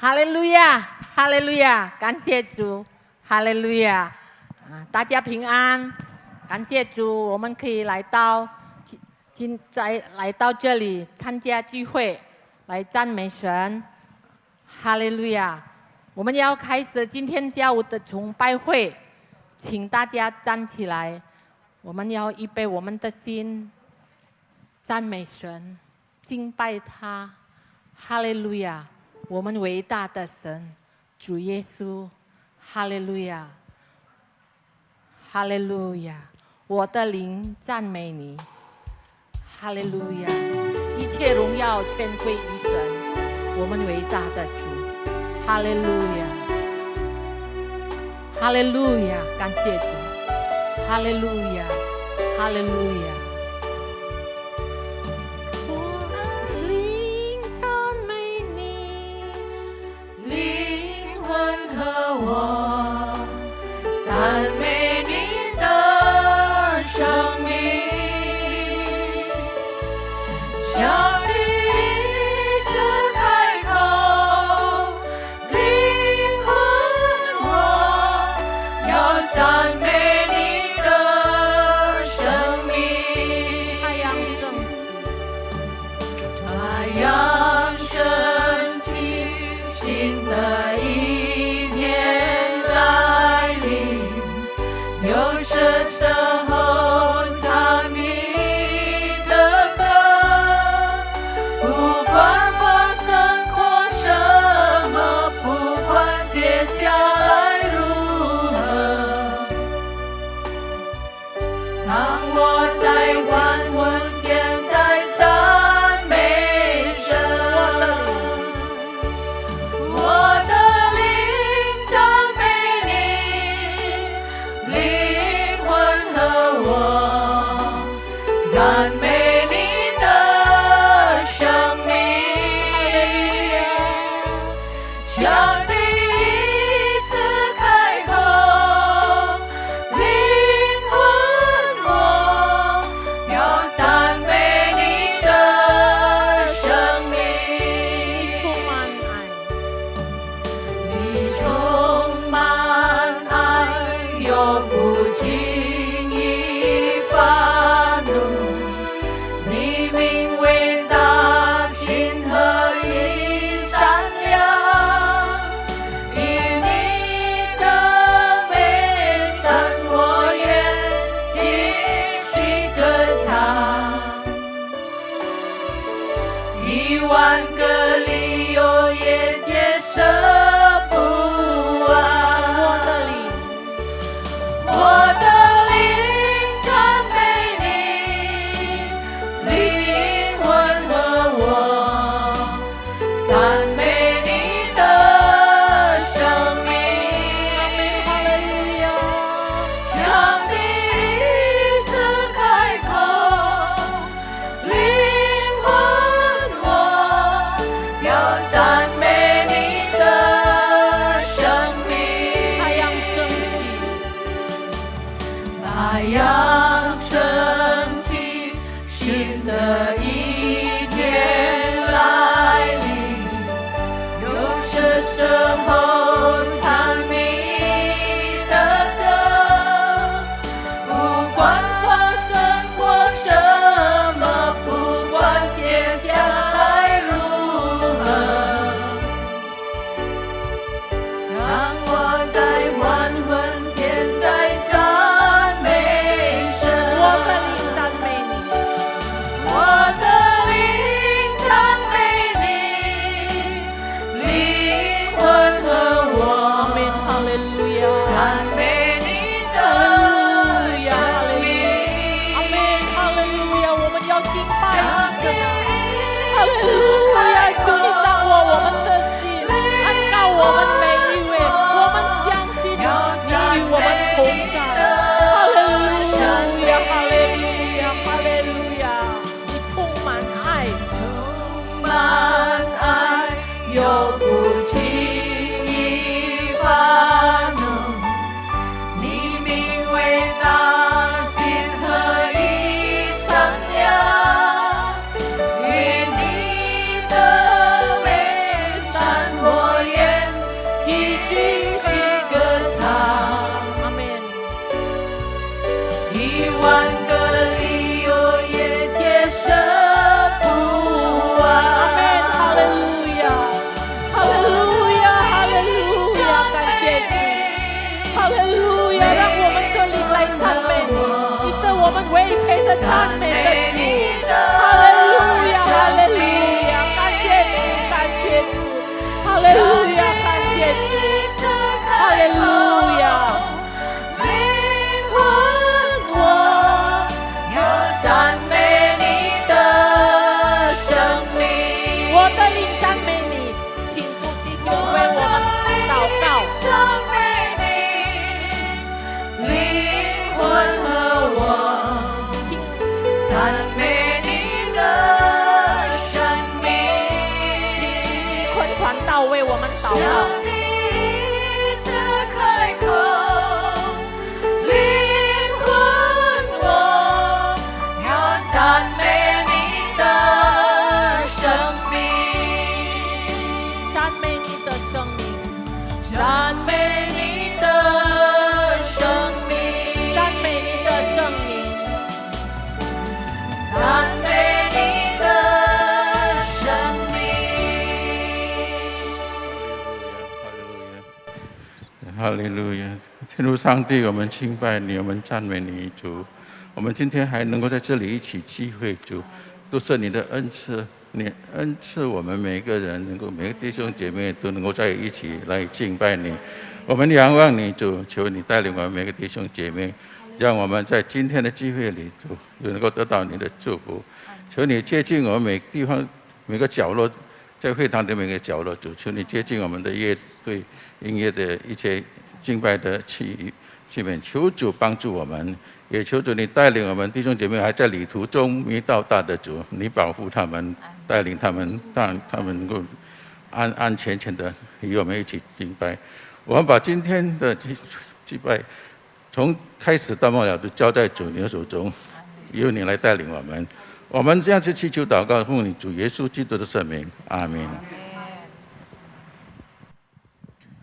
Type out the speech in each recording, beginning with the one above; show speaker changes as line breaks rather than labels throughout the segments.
哈利路亚，哈利路亚，感谢主，哈利路亚！大家平安，感谢主，我们可以来到这里参加聚会，来赞美神，哈利路亚！我们要开始今天下午的崇拜会，请大家站起来，我们要预备我们的心，赞美神，敬拜他，哈利路亚！我们伟大的神，主耶稣，哈利路亚，哈利路亚！我的灵赞美你，哈利路亚！一切荣耀全归于神，我们伟大的主，哈利路亚，哈利路亚！感谢主，哈利路亚，哈利路亚！
我赞美你的生命，叫你一次开口，灵魂我要赞美你的生命。
太阳升起，
太阳升起，新的一有什时候唱你的歌，不管发生过什么，不管接下来如何，当我在万问现在赞美神，我的灵赞美你，灵魂和我赞美你的生命，叫你一次开口，灵魂我要赞美你的生命。你充满爱，永不轻易发怒，你名伟大，心和一善良，以你的美善我愿继续歌唱，10000个理由也解释不完。我的灵赞美你，灵魂和我赞美你的生命，向你一次开口，灵魂我要赞美你的生命。
太阳升起。
太阳升起，新的一天来临，有什时候唱你的歌，不管发生过什么，不管接下来如何，让我在万问现在赞美1万个理由也解释不完。
阿门，哈利路亚，哈利路亚，哈利路亚，感谢你，哈利路亚，让我们这里来赞美你，你是我们唯配的赞美的主，哈利路亚，哈利路亚，感谢主，感谢主，哈利路亚，感谢主，哈利路亚。
赞美你的生命，
我的灵赞美你，请主弟兄为我们祷告。
赞美你，灵魂和我，赞美你的生命，
请你坤传道为我们祷告。
赞美你的生命，
赞美你的生命，
赞美你的生命，
赞美你的生命，
赞美你的生
命。哈利路亚，天父上帝，我们敬拜你，我们赞美你，主。我们今天还能够在这里一起聚会，主，都是你的恩赐，你恩赐我们每一个人，能够每个弟兄姐妹都能够在一起来敬拜你。我们仰望你，主，求你带领我们每个弟兄姐妹，让我们在今天的聚会里，主，能够得到你的祝福。求你接近我们每个地方、每个角落，在会堂的每个角落，主，求你接近我们的乐队、音乐的一切敬拜的器皿，求主帮助我们。也求主你带领我们弟兄姐妹还在旅途中没到达的主，你保护他们，带领他们，让他们能够安安全全的与我们一起敬拜。我们把今天的祭拜从开始到末了都交在主你的手中，由你来带领我们。我们这样子祈求祷告，奉你主耶稣基督的圣名，阿们。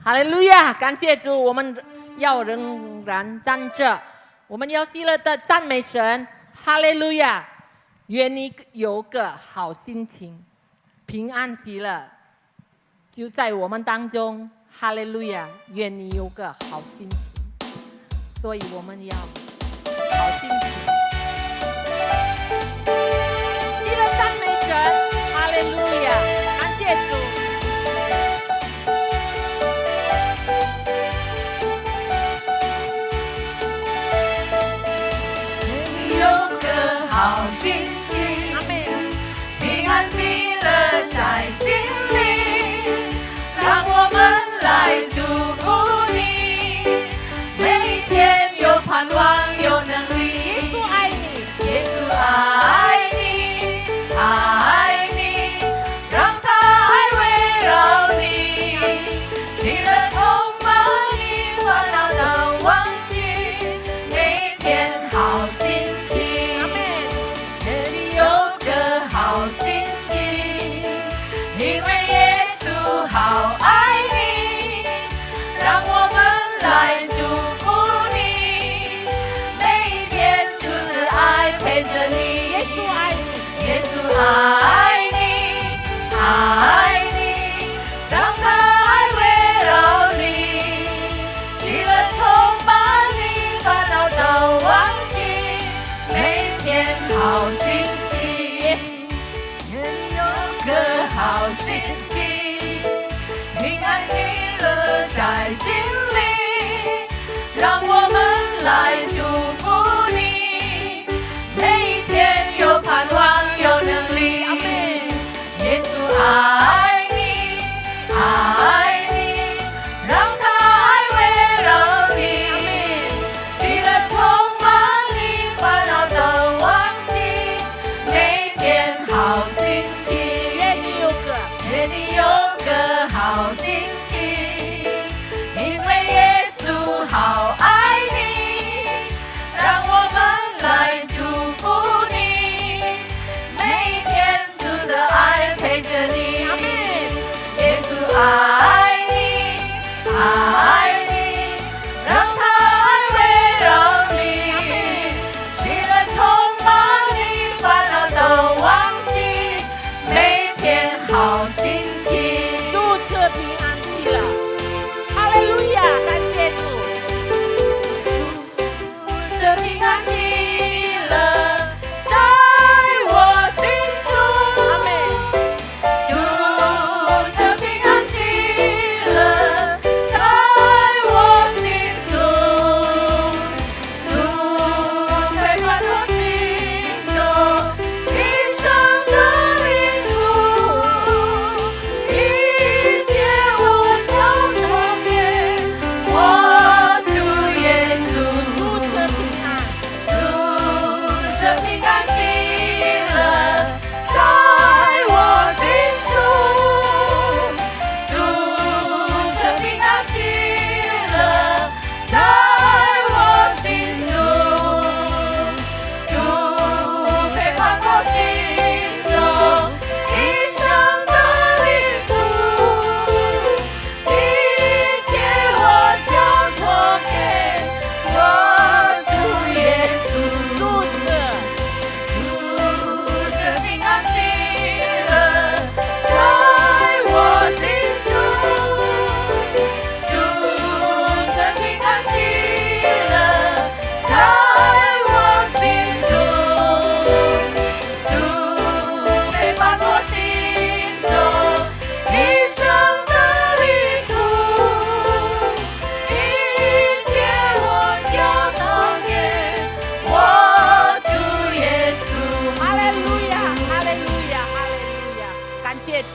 哈利路亚，感谢主，我们要仍然站着。我们要喜乐的赞美神，哈利路亚！愿你有个好心情，平安喜乐就在我们当中，哈利路亚！愿你有个好心情，所以我们要好心情，喜乐赞美神，哈利路亚！感谢主。
好心情，平安喜乐在心里，让我们来祝福你，每一天有盼望有能力。
耶稣爱你，
耶稣爱你，爱你，让他爱围绕你，喜乐充满你，烦恼都忘记，每一天好心情。好心情，因为耶稣好爱你，让我们来祝福你，每一天主的爱陪着你。
耶稣爱你，
耶稣爱你，爱你，让他爱围绕你，喜乐充满你，烦恼都忘记，每一天好心情。个好心情，平安喜乐在心里，让我们来祝福你，每一天有盼望有能力。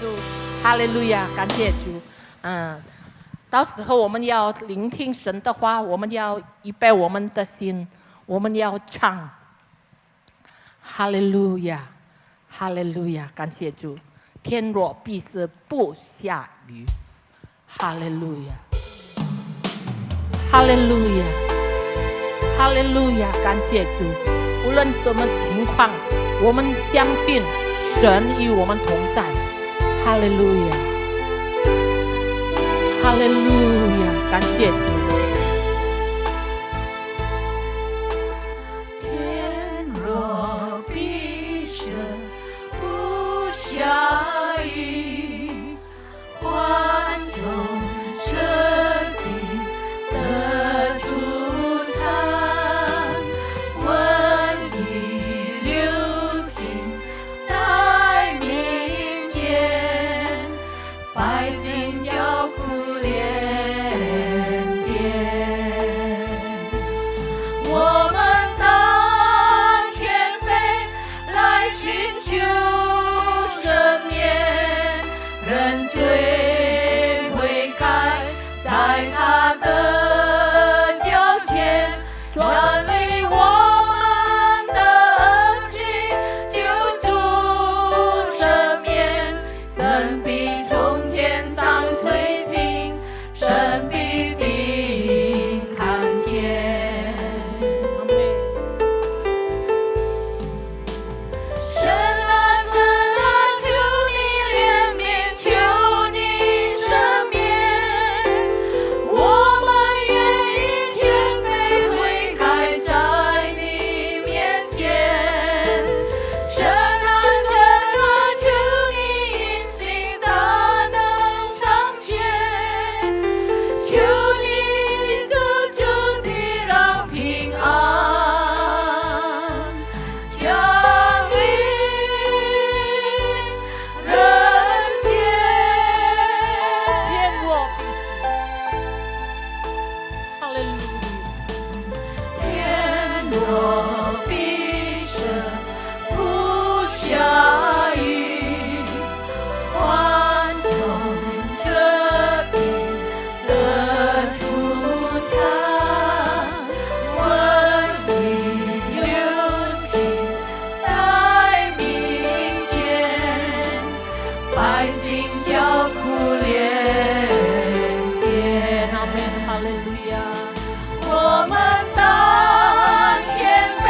主，哈利路亚，感谢主。到时候我们要聆听神的话，我们要预备我们的心，我们要唱。哈利路亚，哈利路亚，感谢主。天若必是不下雨，哈利路亚，哈利路亚，哈利路亚，感谢主。无论什么情况，我们相信神与我们同在。哈利路亚，哈利路亚，感谢主。
天若必是不下雨，欢送彻底的出产，瘟疫流行在民间，百姓叫苦连天。我们当谦卑来寻求赦免，认罪悔改，在他的脚前转离我们的恶行，救主赦免，神必从天上垂听，神必定看见。神啊，神啊，求你怜悯，求你赦免，我们愿意谦卑悔改在你面前。神啊，神啊，求你引心大能常见，求你赐主地让平安降临人间。
天若必是，哈利路亚。
天若必是不下雨，欢送彻底的出产，瘟疫流行在民间，百姓叫苦连天。
阿门，哈利路亚。
我们当谦卑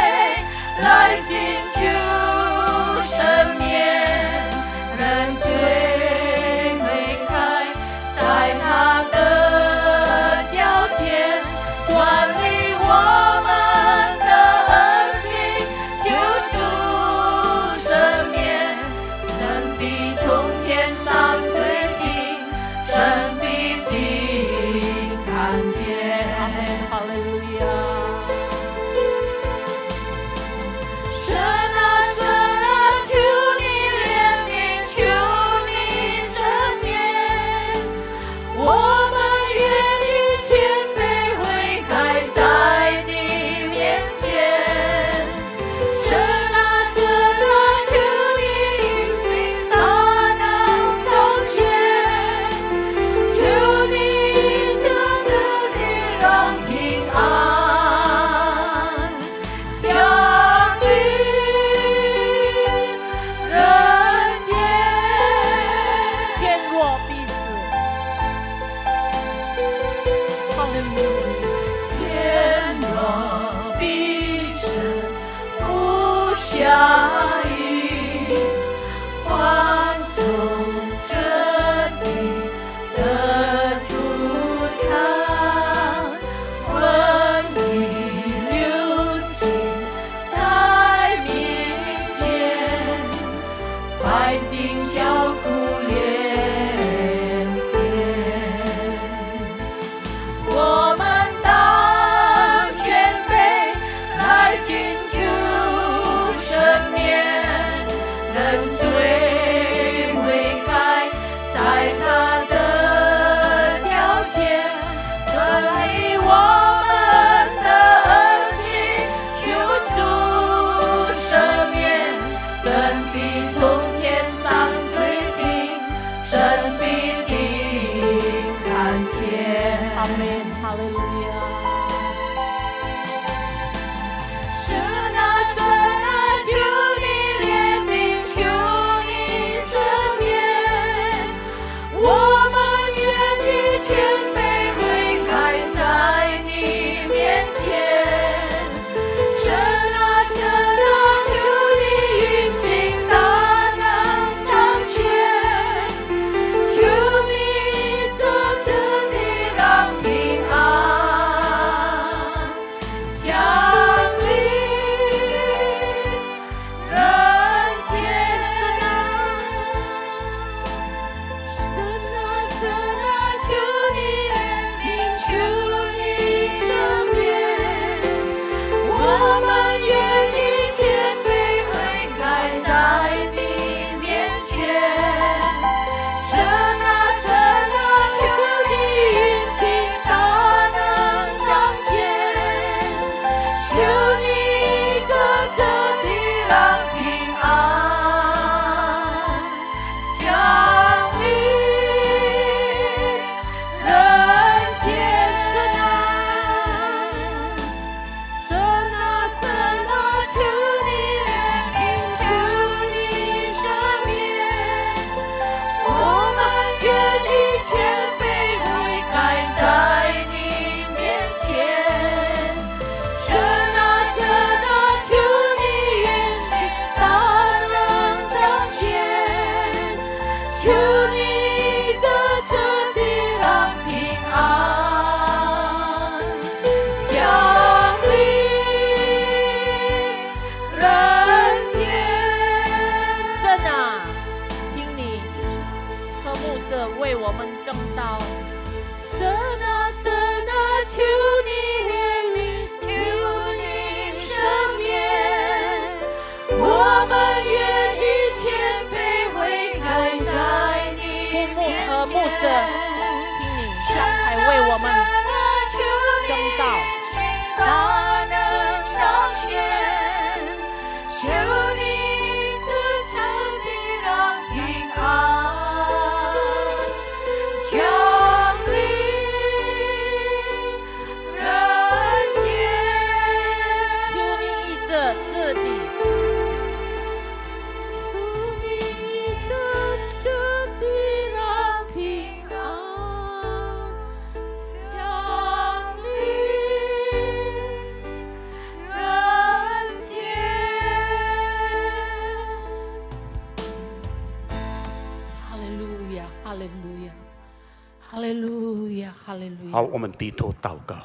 哈利路
好，
亚，
我们低头祷告。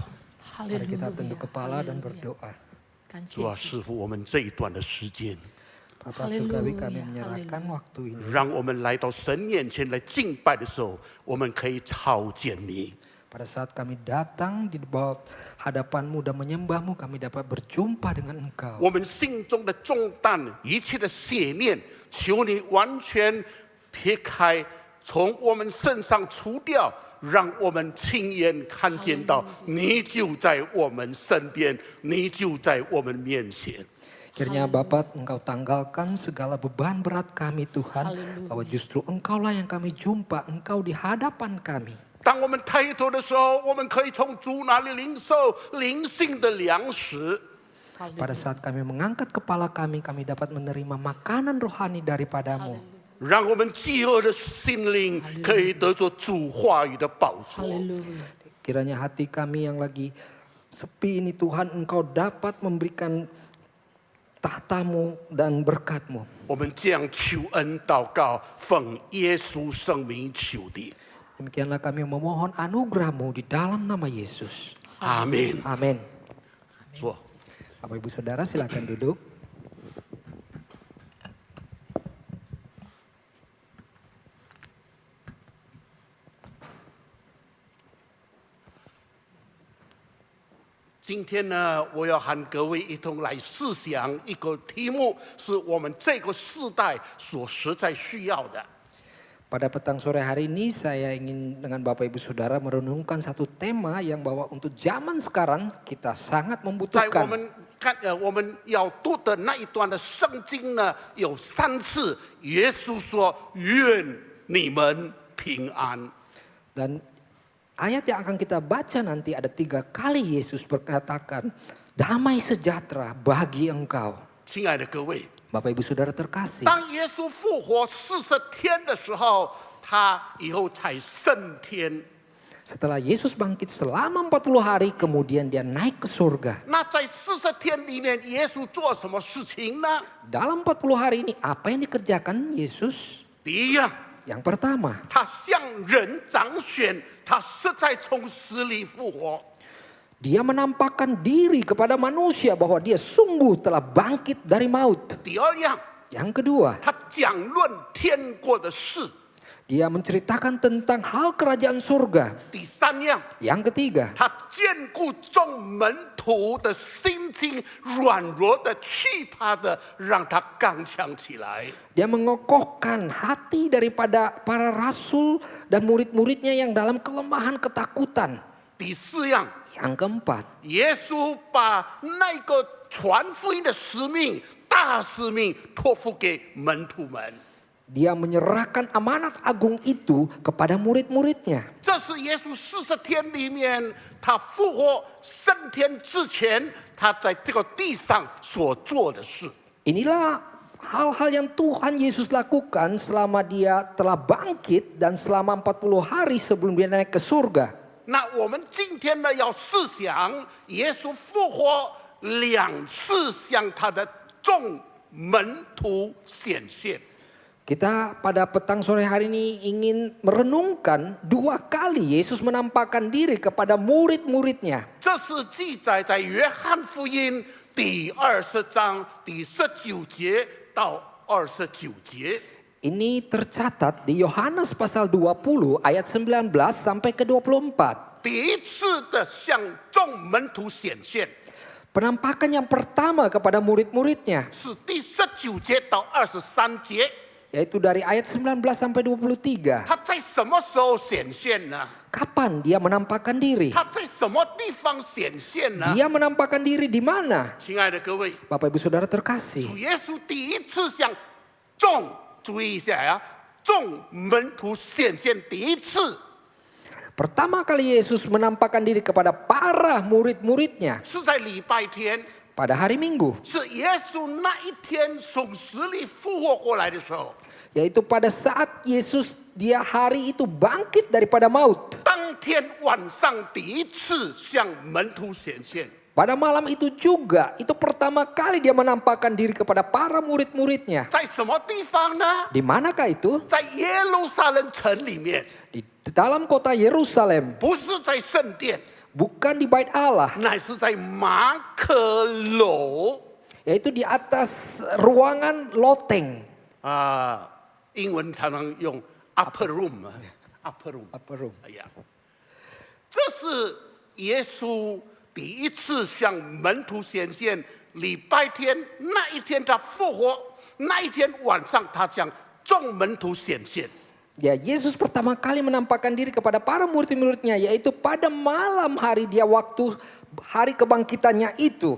哈利
Mari
路
kita
亚，
tunduk
哈
kepala
利
dan
路亚，
berdoa.
感谢
主啊，
主，
师傅，我们这一段的时间，
Bapak
Haleluya,
surgawi kami
haleluya.
menyerahkan waktu ini.
让我们来到神面前来敬拜的时候，我们可以朝见你。
Pada saat kami datang di bawah hadapanmu dan menyembahmu, kami dapat berjumpa dengan Engkau.
我们心中的重担，一切的邪念，求你完全撇开，从我们身上除掉，让我们亲眼看见到你就在我们身边，你就在我们面前。
Akhirnya Bapak Engkau tanggalkan segala beban berat kami Tuhan.
Haleluya.
Bahwa justru Engkaulah yang kami jumpa, Engkau di hadapan kami.
当我们抬头的时候，我们可以从主那里领受灵性的粮食。
Pada saat kami mengangkat kepala kami, kami dapat menerima makanan rohani daripadamu.
让我们饥饿的心灵可以得着主话语的宝
哈
座。
利路亚，
Kiranya hati kami yang lagi sepi ini Tuhan, Engkau dapat memberikan tahtamu dan berkatmu.
我们这样求恩祷告，奉耶稣圣名求的，
Demikianlah kami memohon anugerah-Mu di dalam nama Yesus.
阿门。
Amin.
坐。
Bapak Ibu Saudara silakan duduk.
今天呢，我要和各位一同来思想一个题目，是我们这个时代所实在需要的。
Pada petang sore hari ini saya ingin dengan Bapak Ibu Saudara merenungkan satu tema yang bahwa untuk zaman sekarang kita sangat
在我
membutuhkan.
们我们要读的那一段的圣经呢，有3次，耶稣说：“愿你们平安。”
Dan ayat yang akan kita baca nanti ada 3 kali Yesus berkatakan, damai sejahtera bagi engkau.
亲爱的各位，
Bapak Ibu Saudara terkasih.
当耶稣复活40天的时候，他以后才升天。
Setelah Yesus bangkit selama 40 hari kemudian dia naik ke surga.
那在40天里面，耶稣做什么事情呢？
Dalam 40 hari ini apa yang dikerjakan Yesus?
第一样，
Yang pertama,
他向人彰显他实在从死里复活。
dia menampakkan diri kepada manusia bahwa dia sungguh telah bangkit dari maut.
第二样，
Yang kedua,
他讲论天国的事。
dia menceritakan tentang hal kerajaan surga.
第三样，
Yang ketiga,
他兼顾众门徒的心境，软弱的、惧怕的，让他刚强起来。
dia mengokohkan hati daripada para rasul dan murid-muridnya yang dalam kelemahan ketakutan.
第四样，
Yang keempat,
耶稣把那个传福音的使命、大使命托付给门徒们。
dia menyerahkan amanat agung itu kepada murid-muridnya.
这是耶稣40天里面，他复活升天之前，他在这个地上所做的事。
Inilah hal-hal yang Tuhan Yesus lakukan selama dia telah bangkit dan selama 40 hari sebelum dia naik ke surga.
那我们今天呢，要思想耶稣复活2次向他的众门徒显现。
Kita pada petang sore hari ini ingin merenungkan 2 kali Yesus menampakkan diri kepada murid-muridnya.
这是记载在约翰福音第20章第19节到29节。
Ini tercatat di Yohanes pasal 20 ayat 19 sampai ke 24.
第一次的向众门徒显现
Penampakan yang pertama kepada murid-muridnya
是第19节到23节。
yaitu dari ayat 19 sampai 23.
他在什么时候显现呢？
Kapan dia menampakkan diri?
他在什么地方显现呢？
Dia menampakkan diri di mana?
亲爱的各位，
Bapak Ibu Saudara
主
terkasih.
耶稣第一次向众，注意一下呀，众门徒显现第一次
Pertama kali Yesus menampakkan diri kepada para murid-muridnya
是在礼拜天，
pada hari Minggu.
是耶稣那一天从死里复活过来的时候，
Yaitu pada saat Yesus dia hari itu bangkit daripada maut.
当天晚上第一次向门徒显现。
Pada malam itu juga, itu pertama kali dia menampakkan diri kepada para murid-muridnya.
在什么地方呢？
Di manakah itu?
在耶路撒冷城里面，
Di dalam kota Yerusalem,
不是在圣殿，
bukan di bait Allah,
乃是在马可楼
yaitu di atas ruangan loteng.
啊。英文常常用 upper room，upper room。
Upper room.
哎呀，这是耶稣第一次向门徒显现。礼拜天那一天他复活，那一天晚上他向众门徒显现。
Ya, Yesus pertama kali menampakkan diri kepada para murid-muridnya, yaitu pada malam hari dia waktu hari kebangkitannya itu.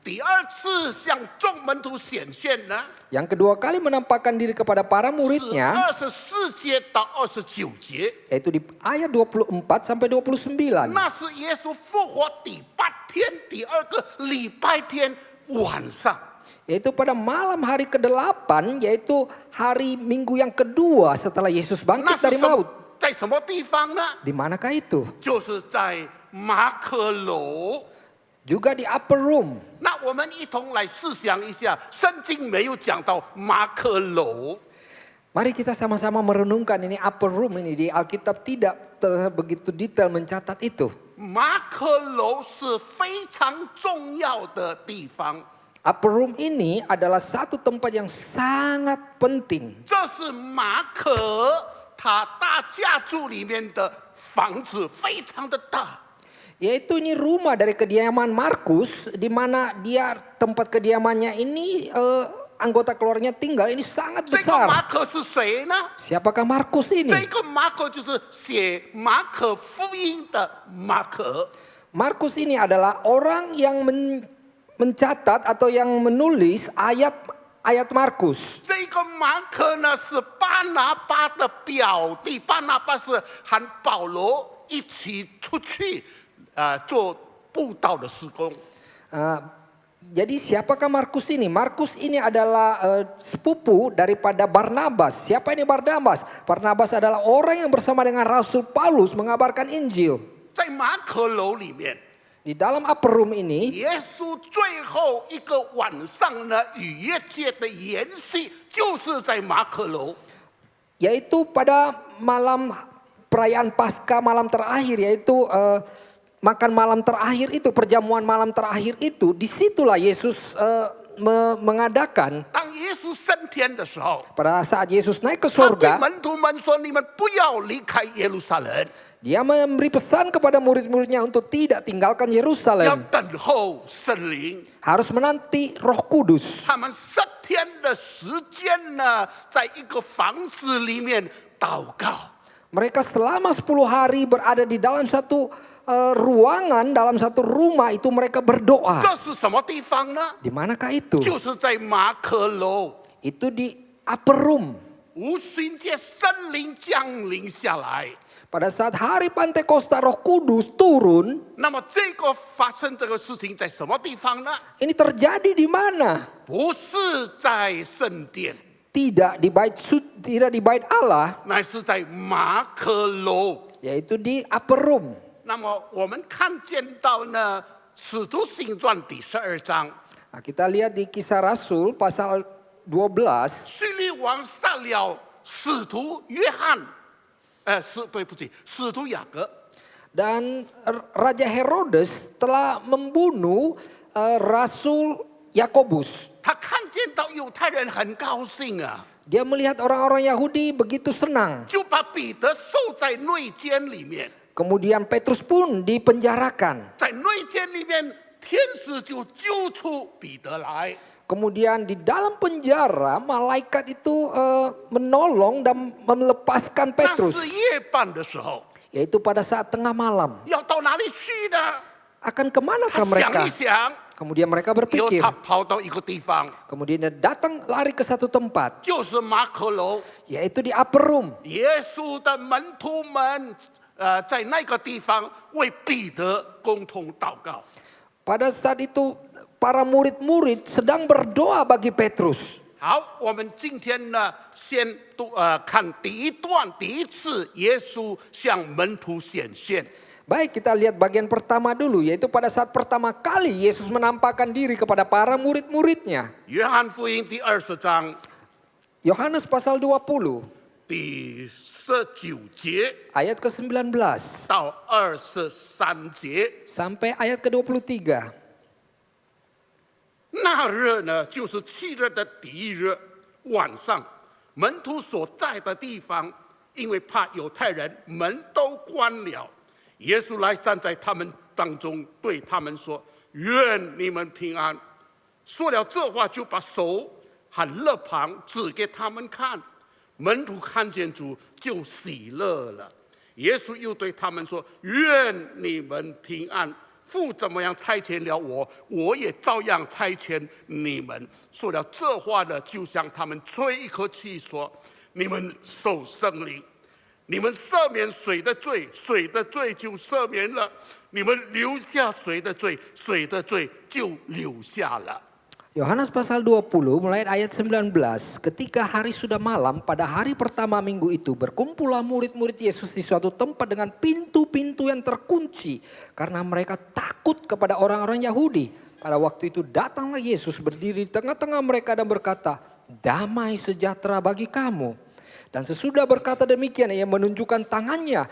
第二次向众门徒显现呢，
Yang kedua kali menampakkan diri kepada para
是
muridnya,
24节到29节，
yaitu di ayat 24 sampai 29.
那是耶稣复活第8天，第二个礼拜天晚上。
Yaitu pada malam hari ke-8, yaitu hari minggu yang kedua setelah Yesus
那
bangkit
是
dari
什么
maut.
在什么地方呢？
Di manakah itu?
就是在马可楼。
Juga di upper room.
那我们一同来试想一下，圣经没有讲到马可楼，
Mari kita sama-sama merenungkan ini upper room ini. Di Alkitab tidak begitu detail mencatat itu.
马可楼是非常重要的地方，
Upper room ini adalah satu tempat yang sangat penting.
这是马可他大家族里面的房子，非常的大。
Yaitu ini rumah dari kediaman Markus, di mana dia tempat kediamannya ini anggota keluarganya tinggal ini sangat
这个马
besar.
可是谁呢？
Siapakah Markus
这
ini?
个马可就是写马可福音的马可。
Markus ini adalah orang yang mencatat atau yang menulis ayat Markus.
这个马可呢是巴拿巴的表弟，巴拿巴是和保罗一起出去做布道的事工。
Jadi siapakah Markus ini? Markus ini adalah sepupu daripada Barnabas. Siapa ini Barnabas? Barnabas adalah orang yang bersama dengan Rasul Paulus mengabarkan Injil.
在马可楼里面，
Di dalam upper room ini,
耶稣最后一个晚上呢，逾越节的筵席就是在马可楼。
yaitu pada malam perayaan Paskah malam terakhir, yaitu makan malam terakhir itu, perjamuan malam terakhir itu, disitulah Yesus mengadakan.
当耶稣升天的时候，
Pada saat Yesus naik ke
他对
surga,
门徒们说：“你们不要离开耶路撒冷，
dia memberi pesan kepada murid-muridnya untuk tidak tinggalkan
要
Yerusalem.
等候圣灵。”
Harus menanti Roh Kudus.
他们7天的时间呢，在一个房子里面祷告。
Mereka selama 10 hari berada di dalam satu ruangan, dalam satu rumah itu mereka berdoa.
这是什么地方呢？
Di manakah itu?
就是在马可楼。
Itu di upper room.
五旬节圣灵降临下来，
Pada saat hari Pantekosta Roh Kudus turun,
那么这个发生这个事情在什么地方呢？
ini terjadi di mana?
不是在圣殿，
Tidak di bait Allah,
乃是在马可楼。
yaitu di upper room.
那么我们看见到呢，《使徒行传》第12章，
Nah, kita lihat di Kisah Rasul pasal 12.
叙利王杀了使徒约翰，对不起，使徒雅各。
Dan Raja Herodes telah membunuh Rasul Yakobus.
他看见到犹太人很高兴啊，
Dia melihat orang-orang Yahudi begitu senang.
就把彼得收在内监里面。
Kemudian Petrus pun dipenjarakan.
在内监里面，天使就救出彼得来。
Kemudian di dalam penjara malaikat itu menolong dan melepaskan
那
Petrus.
是夜半的时候，
Yaitu pada saat tengah malam.
要到哪里去呢？
Akan
他
kemanakah
想
mereka?
一想，
Kemudian mereka
以后
berpikir.
他跑到一个地方，
Kemudian dia datang lari ke satu tempat.
就是马可楼。
Yaitu di upper room.
耶稣的门徒们，在那个地方为彼得共同祷告。
Pada saat itu para murid-murid sedang berdoa bagi Petrus.
好，我们今天呢，先看第一段，第一次耶稣向门徒显现。
Baik, kita lihat bagian pertama dulu, yaitu pada saat pertama kali Yesus menampakkan diri kepada para murid-muridnya.
约翰福音第20章
Yohanes pasal 20,
第19节
ayat ke-19
到23节。
sampai ayat ke-23.
那日呢，就是7日的第一日晚上，门徒所在的地方，因为怕犹太人，门都关了。耶稣来站在他们当中，对他们说：“愿你们平安。”说了这话，就把手和肋旁指给他们看。门徒看见主，就喜乐了。耶稣又对他们说：“愿你们平安。父怎么样差遣了我，我也照样差遣你们。”说了这话呢，就向他们吹一口气，说：“你们受圣灵。你们赦免谁的罪，谁的罪就赦免了；你们留下谁的罪，谁的罪就留下了。”
Yohanes pasal 20 mulai ayat 19. Ketika hari sudah malam pada hari pertama minggu itu berkumpullah murid-murid Yesus di suatu tempat dengan pintu-pintu yang terkunci karena mereka takut kepada orang-orang Yahudi. Pada waktu itu datanglah Yesus berdiri di tengah-tengah mereka dan berkata, "Damai sejahtera bagi kamu." Dan sesudah berkata demikian ia menunjukkan tangannya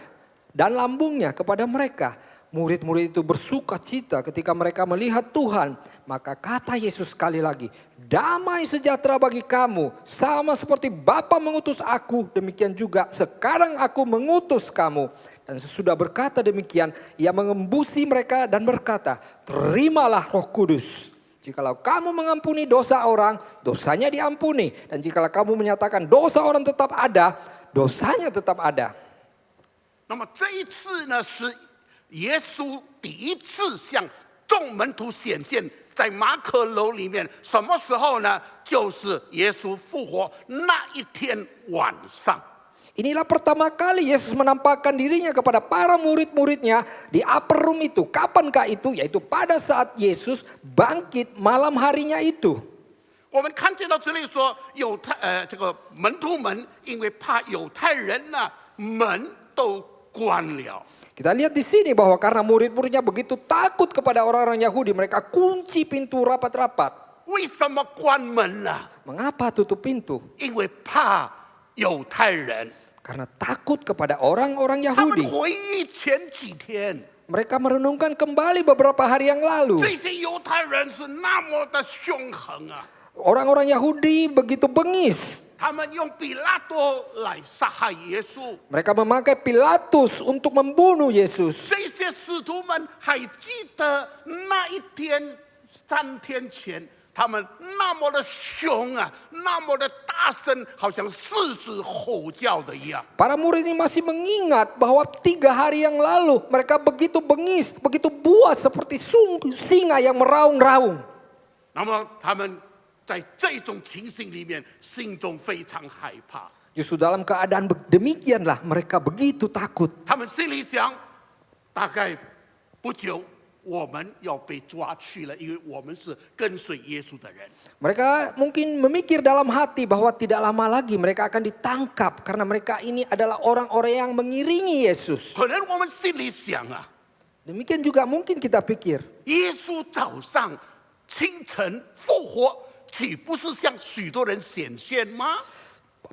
dan lambungnya kepada mereka. Murid-murid itu bersuka cita ketika mereka melihat Tuhan. Maka kata Yesus sekali lagi, "Damai sejahtera bagi kamu. Sama seperti Bapa mengutus aku, demikian juga sekarang aku mengutus kamu." Dan sesudah berkata demikian, ia mengembusi mereka dan berkata, "Terimalah Roh Kudus. Jikalau kamu mengampuni dosa orang, dosanya diampuni. Dan jikalau kamu menyatakan dosa orang tetap ada, dosanya tetap ada."
那么这一次呢，是耶稣第一次向众门徒显现，在马可楼里面。什么时候呢？就是耶稣复活那一天晚上。
Inilah pertama kali Yesus menampakkan dirinya kepada para murid-muridnya di upper room itu. Kapankah itu? Yaitu pada saat Yesus bangkit malam harinya itu.
我们看见到这里说，这个门徒们因为怕犹太人呢，门都关了。
Kita lihat di sini bahwa karena murid-muridnya begitu takut kepada orang-orang Yahudi, mereka kunci pintu rapat-rapat.
为什么关门呢？
Mengapa tutup pintu?
因为怕犹太人。
Karena takut kepada orang-orang
他们
Yahudi.
回忆前几天，
Mereka merenungkan kembali beberapa hari yang lalu.
这些犹太人是那么的凶狠啊！
Orang-orang Yahudi begitu bengis.
他们用比拉多来杀害耶稣。
Mereka memakai Pilatus untuk membunuh Yesus.
这些使徒们还记得那一天3天前，他们那么的凶啊，那么的大声，好像狮子吼叫的一样。
Para murid ini masih mengingat bahwa 3 hari yang lalu mereka begitu bengis, begitu buas seperti singa yang meraung-raung.
那么他们在这种情形里面，心中非常害怕。
Justru dalam keadaan demikianlah mereka begitu takut.
他们心里想，大概不久我们要被抓去了，因为我们是跟随耶稣的人。
Mereka mungkin memikir dalam hati bahwa tidak lama lagi mereka akan ditangkap karena mereka ini adalah orang-orang yang mengiringi Yesus.
可能我们心里想啊，
Demikian juga mungkin kita pikir,
耶稣早上清晨复活，岂不是向许多人显现吗？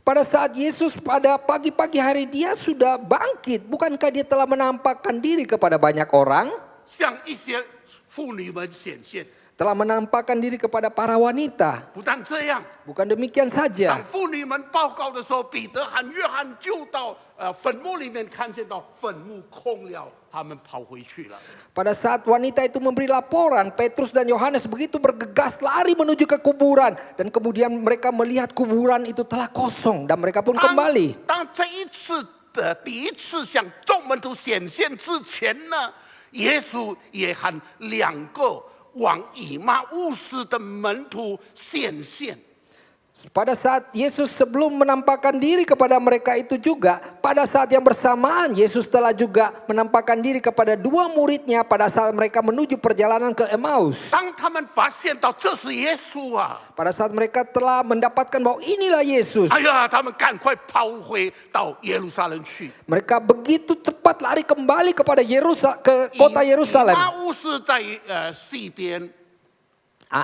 pada saat Yesus pada pagi-pagi hari dia sudah bangkit, bukankah dia telah menampakkan diri kepada banyak orang?
向一些妇女们显现。
Telah menampakkan diri kepada para wanita.
不但这样，
Bukan demikian
当
saja.
妇女们报告的时候，彼得和约翰就到坟墓里面看见到坟墓空了，他们跑回去了。
Pada saat wanita itu memberi laporan, Petrus dan Yohanes begitu bergegas lari menuju ke kuburan. Dan kemudian mereka melihat kuburan itu telah kosong dan mereka pun kembali.
当这一次的第一次向众门徒显现之前呢，耶稣也和2个往以马忤斯的门徒显现。
Pada saat Yesus sebelum menampakkan diri kepada mereka itu juga, pada saat yang bersamaan Yesus telah juga menampakkan diri kepada dua muridnya pada saat mereka menuju perjalanan ke Emmaus.
当他们发现到这是耶稣啊，
Pada saat mereka telah mendapatkan bahwa inilah Yesus,
哎呀，他们赶快跑回到耶路撒冷去。
mereka begitu cepat lari kembali kepada ke kota Yerusalem.
以马乌是在西边，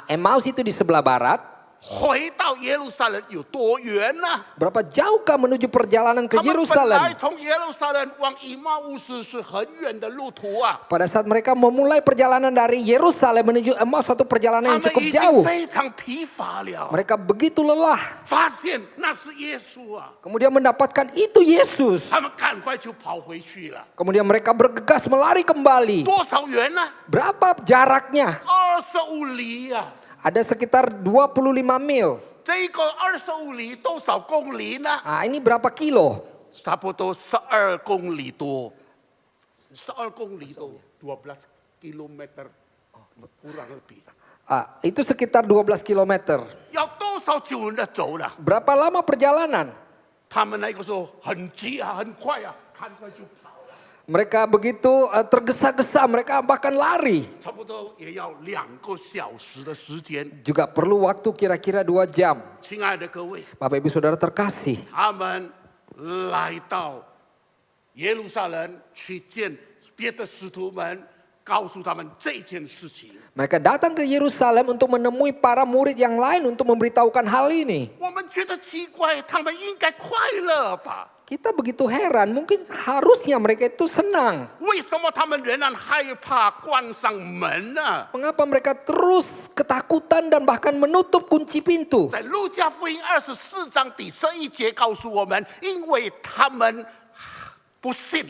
Emmaus itu di sebelah barat.
回到耶路撒冷有多远呢？
Berapa jauhkah menuju perjalanan ke
他们本来
Yerusalem?
从耶路撒冷往以马乌斯是很远的路途啊，
Pada saat mereka memulai perjalanan dari Yerusalem menuju Emmaus, satu
他
perjalanan yang
们
cukup
已经
jauh.
非常疲乏了，
Mereka begitu lelah.
发现那是耶稣啊，
Kemudian mendapatkan itu Yesus.
他们赶快就跑回去了。
Kemudian mereka bergegas melari kembali.
多少远呢？
Berapa jaraknya?
25里啊，
Ada sekitar 25 mil.
这个25里多少公里呢？
Ini berapa kilo?
差不多12公里多，12公里多，12 kilometer kurang lebih。
Itu sekitar 12 kilometer.
要多少久呢？走了？
Berapa lama perjalanan?
他们那个时候很急啊，很快啊，赶快就跑了，
Mereka begitu tergesa-gesa, mereka bahkan lari.
差不多也要2个小时的时间。
Juga perlu waktu kira-kira 2 jam.
亲爱的各位，
Bapak Ibu Saudara terkasih.
他们来到耶路撒冷去见别的使徒们，告诉他们这件事情。
Mereka datang ke Yerusalem untuk menemui para murid yang lain untuk memberitahukan hal ini.
我们觉得奇怪，他们应该快乐吧？
Kita begitu heran, mungkin harusnya mereka itu senang.
为什么他们仍然害怕关上门呢？
Mengapa mereka terus ketakutan dan bahkan menutup kunci pintu?
在路加福音24章第11节告诉我们，因为他们不信。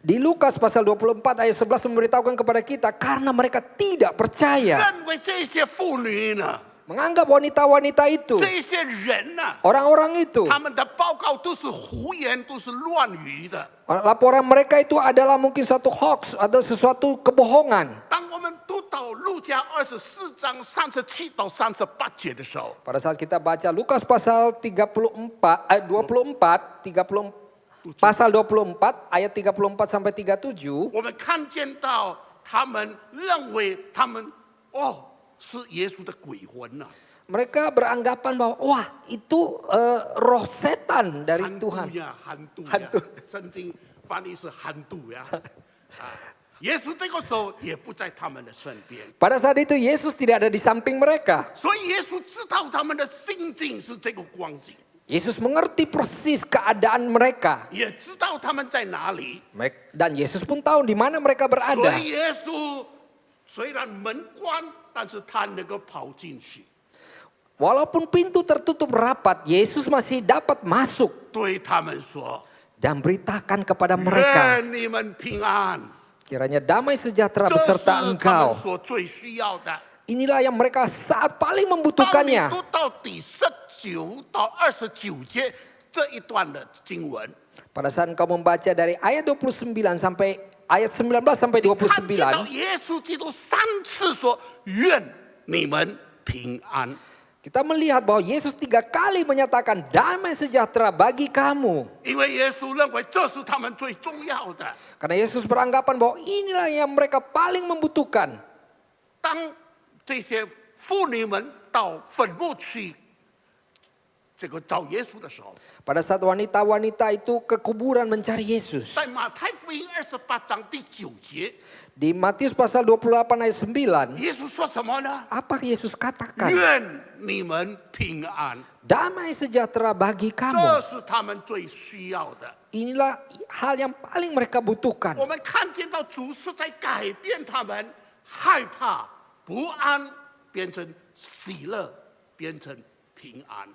Di Lukas pasal 24 ayat 11 memberitahukan kepada kita karena mereka tidak percaya.
认为这些妇女呢，
Menganggap wanita-wanita itu,
这些人呢，
orang-orang itu,
他们的报告都是胡言，都是乱语的。
laporan mereka itu adalah mungkin suatu hoax atau sesuatu kebohongan.
当我们读到路加24章37到38节的时候，
Pada saat kita baca Lukas pasal pasal 24 ayat 34 sampai 37,
我们看见到他们认为他们是耶稣的鬼魂呐、
mereka beranggapan bahwa wah itu roh setan dari
憨度
Tuhan.
呀，憨度呀
憨度，
圣经翻译是憨度呀。耶稣这个时候也不在他们的身边，
Pada saat itu Yesus tidak ada di samping mereka.
所以耶稣知道他们的心境是这个光景，
Yesus mengerti persis keadaan mereka.
也知道他们在哪里。
Dan Yesus pun tahu di mana mereka
所
berada.
以耶稣虽然门关，但是他能够跑进去，
Walaupun pintu tertutup rapat, Yesus masih dapat masuk
对他们说
dan beritakan kepada：“ mereka,
愿你们平安。”
kiranya damai sejahtera
这是
beserta
他们
engkau.
所最需要的。
Inilah yang mereka saat paling
当你
membutuhkannya.
读到第19到29节这一段的经文，
Pada saat engkau membaca dari ayat 29 sampai ayat 19 sampai
看见到
29,
耶稣基督3次说：“愿你们平安。”
kita melihat bahwa Yesus 3 kali menyatakan damai sejahtera bagi kamu.
因为耶稣认为这是他们最重要的。
Karena Yesus beranggapan bahwa inilah yang mereka paling membutuhkan.
当这些妇女们到坟墓去找耶稣的时候，
Pada saat wanita-wanita itu ke kuburan mencari Yesus.
在马太福音28章第9节，
Di Matius pasal 28 ayat 9,
耶稣说什么呢？
apa Yesus katakan?
愿你们平安，
Damai sejahtera bagi
这
kamu.
是他们最需要的。
Inilah hal yang paling mereka butuhkan.
我们看见到主是在改变他们害怕、不安，变成喜乐，变成平安。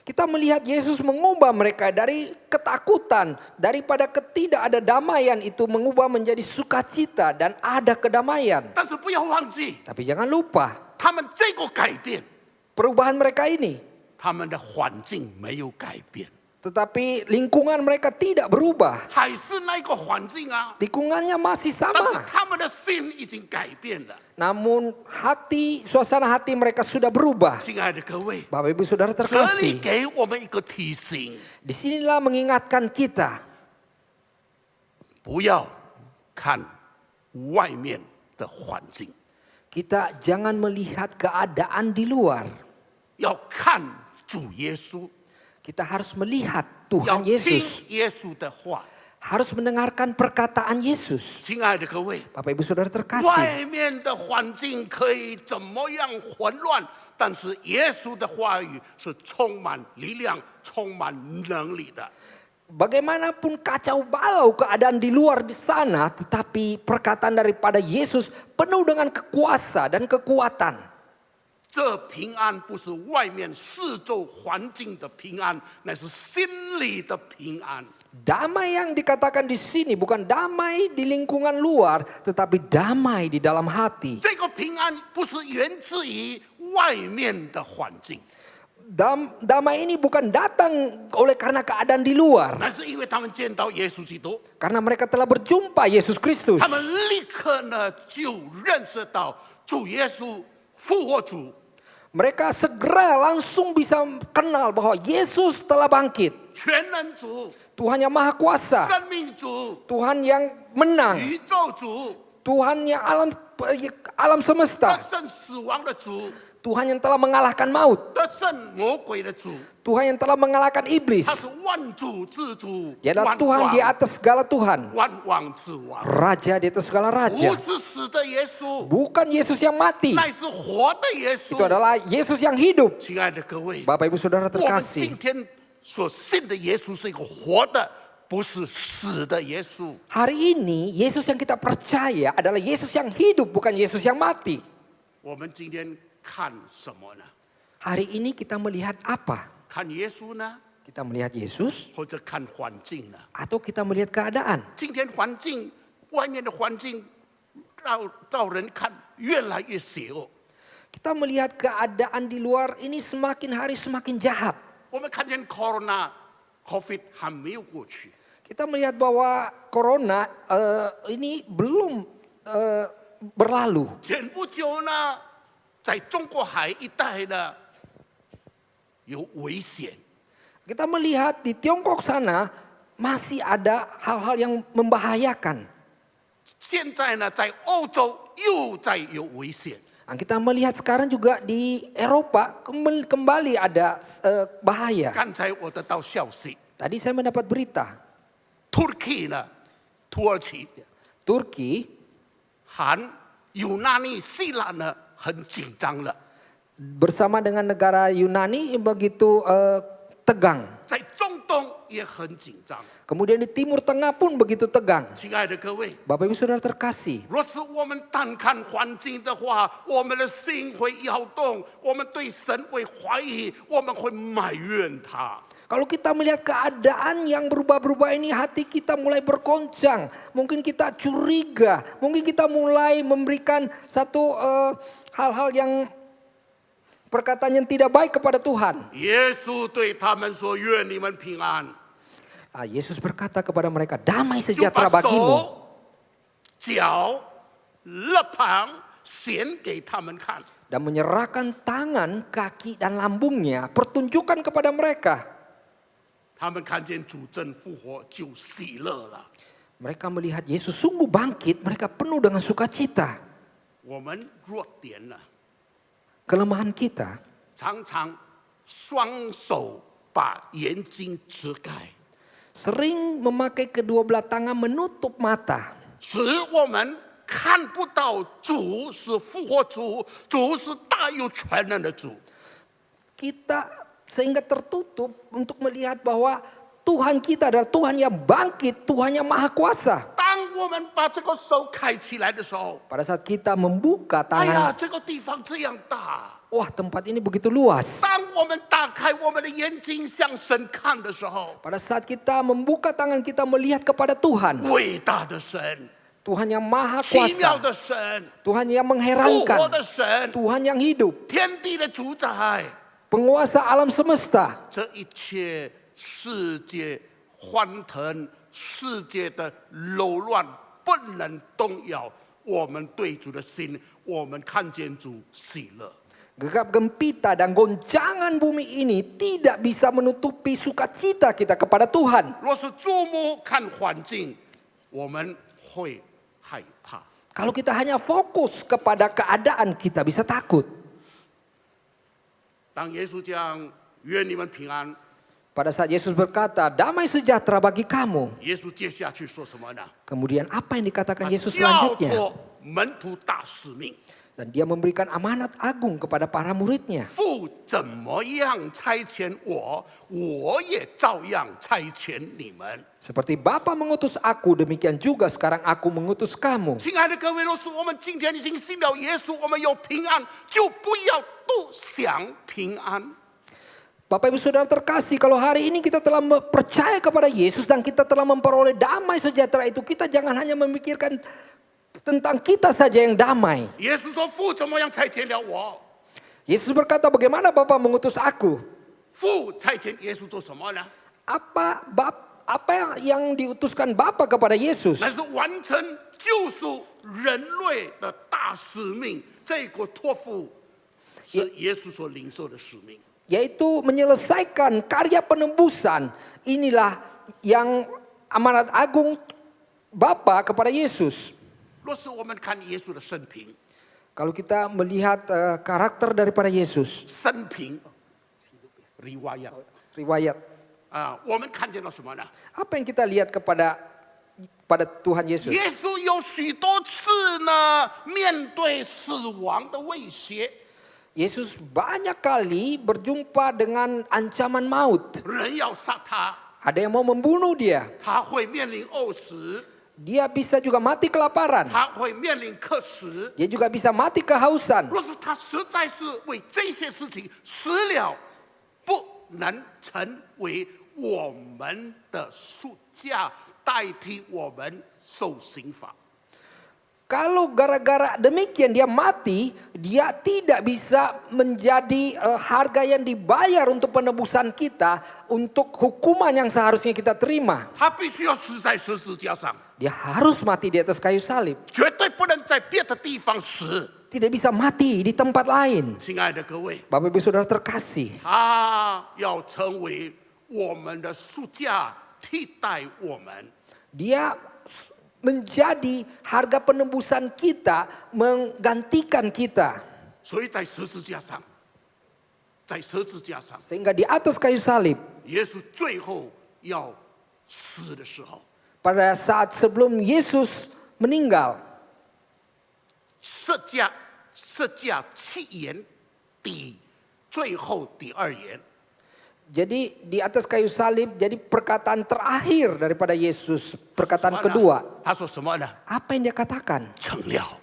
Kita melihat Yesus mengubah mereka dari ketakutan, daripada ketidakada damaian itu mengubah menjadi sukacita dan ada kedamaian.
但是不要忘记，
Tapi jangan lupa,
他们这个改变，
perubahan mereka ini,
他们的环境没有改变。
Tetapi lingkungan mereka tidak berubah.
还是那个环境啊，
Lingkungannya masih
但是
sama.
他们的心已经改变了。
Namun suasana hati mereka sudah berubah.
亲爱的各位，
Bapak Ibu Saudara
这里
terkasih,
给我们一个提醒：
disinilah mengingatkan kita,
不要看外面的环境，
kita jangan melihat keadaan di luar.
要看主耶稣，
Kita harus melihat
要
Tuhan
听
Yesus,
耶稣的话。
harus mendengarkan perkataan Yesus.
亲爱的各位，
Bapak Ibu Saudara terkasih,
外面的环境可以怎么样混乱，但是耶稣的话语是充满力量、充满能力的。
bagaimanapun kacau balau keadaan di luar di sana, tetapi perkataan daripada Yesus penuh dengan kekuasa dan kekuatan.
这平安不是外面四周环境的平安，乃是心里的平安。
Damai yang dikatakan di sini bukan damai di lingkungan luar, tetapi damai di dalam hati.
这个平安不是源自于外面的环境，
Damai ini bukan datang oleh karena keadaan di luar,
那是因为他们见到耶稣基督，
karena mereka telah berjumpa Yesus Kristus.
他们立刻呢就认识到主耶稣复活主，
Mereka segera langsung bisa kenal bahwa Yesus telah bangkit.
全能主、
Tuhan yang maha kuasa,
生命主、
Tuhan yang menang,
宇宙主、
Tuhan yang alam
得
semesta,
胜死亡的主、
Tuhan yang telah mengalahkan maut,
得胜魔鬼的主，
Tuhan yang telah mengalahkan iblis.
他是万主之主，
Dia adalah
万
Tuhan di
王
atas segala Tuhan,
万王之王，
Raja di atas segala
不
raja.
是死的耶稣，
Bukan Yesus yang mati,
乃是活的耶
itu
稣。
adalah Yesus yang hidup.
亲爱的各位，
Bapak Ibu Saudara
我们今
terkasih,
天所信的耶稣是一个活的，不是死的耶稣。
hari ini Yesus yang kita percaya adalah Yesus yang hidup, bukan Yesus yang mati.
我们今天看什么呢？
Hari ini kita melihat apa?
看耶稣呢，
Kita melihat Yesus
或者看环境呢？
atau kita melihat keadaan?
今天环境，外面的环境，让人看越来越邪恶。
Kita melihat keadaan di luar ini semakin hari semakin jahat.
我们看见 Corona、COVID 还没有过去，
Kita melihat bahwa corona ini belum berlalu.
前不久呢，在中国海一带呢有危险。
Kita melihat di Tiongkok sana masih ada hal-hal yang membahayakan.
现在呢，在欧洲又在有危险。
Nah, kita melihat sekarang juga di Eropa kembali ada bahaya.
刚才我得到消息，
Tadi saya mendapat berita,
Turki 呢，土耳其、
Turki
韩、犹那尼、希腊呢很紧张了，
bersama dengan negara Yunani begitu tegang.
在中东也很紧张。
Kemudian di Timur Tengah pun begitu tegang.
亲爱的各位，
Bapak Ibu Saudara terkasih,
若是我们单看环境的话，我们的心会摇动，我们对神会怀疑，我们会埋怨他。
kalau kita melihat keadaan yang berubah-berubah ini, hati kita mulai bergoncang. Mungkin kita curiga, mungkin kita mulai memberikan satu hal-hal yang perkataan yang tidak baik kepada Tuhan.
耶稣对他们说：“愿你们平安。”
Yesus berkata kepada mereka, damai
就
sejahtera
把
bagimu.
手、脚、肋旁显给他们看。
Dan menyerahkan tangan, kaki dan lambungnya, pertunjukan kepada mereka.
他们看见主真复活，就喜乐了。
Mereka melihat Yesus sungguh bangkit, mereka penuh dengan sukacita.
我们弱点呢，
Kelemahan kita,
常常双手把眼睛遮盖，
sering memakai kedua belah tangan menutup mata.
使我们看不到主是复活主，主是大有全能的主。
Kita sehingga tertutup untuk melihat bahwa Tuhan kita adalah Tuhan yang bangkit, Tuhan yang maha kuasa.
当我们把这个手开起来的时候，
Pada saat kita membuka
哎呀，
tangan,
这个地方这样大。
wah tempat ini begitu luas.
当我们打开我们的眼睛向神看的时候，
Pada saat kita membuka tangan kita melihat kepada Tuhan,
伟大的神，
Tuhan yang maha
奇妙
kuasa,
的神，
Tuhan yang
复活
mengherankan,
的神，
Tuhan yang hidup,
天地的主宰，
penguasa alam semesta.
这一切世界欢腾，世界的柔乱不能动摇我们对主的心，我们看见主喜乐。
Gegap gempita dan goncangan bumi ini tidak bisa menutupi sukacita kita kepada Tuhan.
若是注目看环境，我们会害怕。
Kalau kita hanya fokus kepada keadaan, kita bisa takut.
当耶稣讲“愿你们平安
Pada saat Yesus berkata, damai sejahtera bagi kamu. ”，
耶稣接下去说什么呢？
Kemudian apa yang dikatakan
他
Yesus
交
selanjutnya?
托门徒大使命。
Dan dia memberikan amanat agung kepada para muridnya.
父怎么样差遣我，我也照样差遣你们。
Seperti Bapa mengutus aku, demikian juga sekarang aku mengutus kamu.
亲爱的各位，若是我们今天已经信了耶稣，我们有平安，就不要不想平安。
Bapak Ibu Saudara terkasih, kalau hari ini kita telah percaya kepada Yesus dan kita telah memperoleh damai sejahtera itu, kita jangan hanya memikirkan tentang kita saja yang damai.
耶稣说：“父怎么样差遣了我？
Yesus berkata, bagaimana Bapa mengutus aku?
父差遣耶稣做什么呢？
Apa yang diutuskan Bapa kepada Yesus?
那是完成救赎人类的大使命。这个托付是耶稣所领受的使命。
Yaitu menyelesaikan karya penebusan. Inilah yang amanat agung Bapa kepada Yesus.
若是我们看耶稣的生平，
Kalau kita melihat karakter daripada Yesus,
生平
riwayat,
我们看见了什么呢？
apa yang kita lihat pada Tuhan Yesus?
耶稣有许多次呢，面对死亡的威胁，
Yesus banyak kali berjumpa dengan ancaman maut.
人要杀他，
Ada yang mau membunuh dia.
他会面临饿死，
Dia bisa juga mati kelaparan.
他会面临渴死。
Dia juga bisa mati kehausan.
若是他实在是为这些事情死了，不能成为我们的赎价，代替我们受刑罚。
Kalau gara-gara demikian dia mati, dia tidak bisa menjadi harga yang dibayar untuk penebusan kita, untuk hukuman yang seharusnya kita terima.
他必须要死在十字架上，
Dia harus mati di atas kayu salib.
绝对不能在别的地方死。
Tidak bisa mati di tempat lain.
亲爱的各位，
Bapak Ibu Saudara terkasih,
他要成为我们的赎价，替代我们。
dia menjadi harga penebusan kita, menggantikan kita.
所以在十字架上，在十字架上，
Sehingga di atas kayu salib,
耶稣最后要死的时候，
pada saat sebelum Yesus meninggal,
设价七言底，最后第二言。
jadi di atas kayu salib, jadi perkataan terakhir daripada Yesus, perkataan kedua.
他说什么呢？
Apa yang dia katakan?
成了，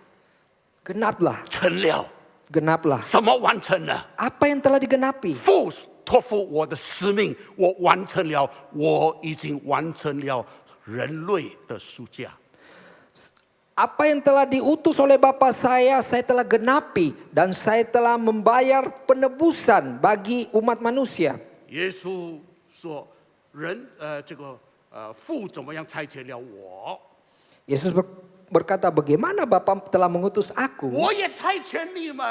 Genaplah,
成了，
genaplah.
什么完成了？
Apa yang telah digenapi?
父托付我的使命，我完成了，我已经完成了人类的赎价。
Apa yang telah diutus oleh Bapa saya telah genapi. Dan saya telah membayar penebusan bagi umat manusia.
耶稣说：“父怎么样差遣了我，
Yesus berkata, bagaimana Bapa telah mengutus aku,
我也差遣你们。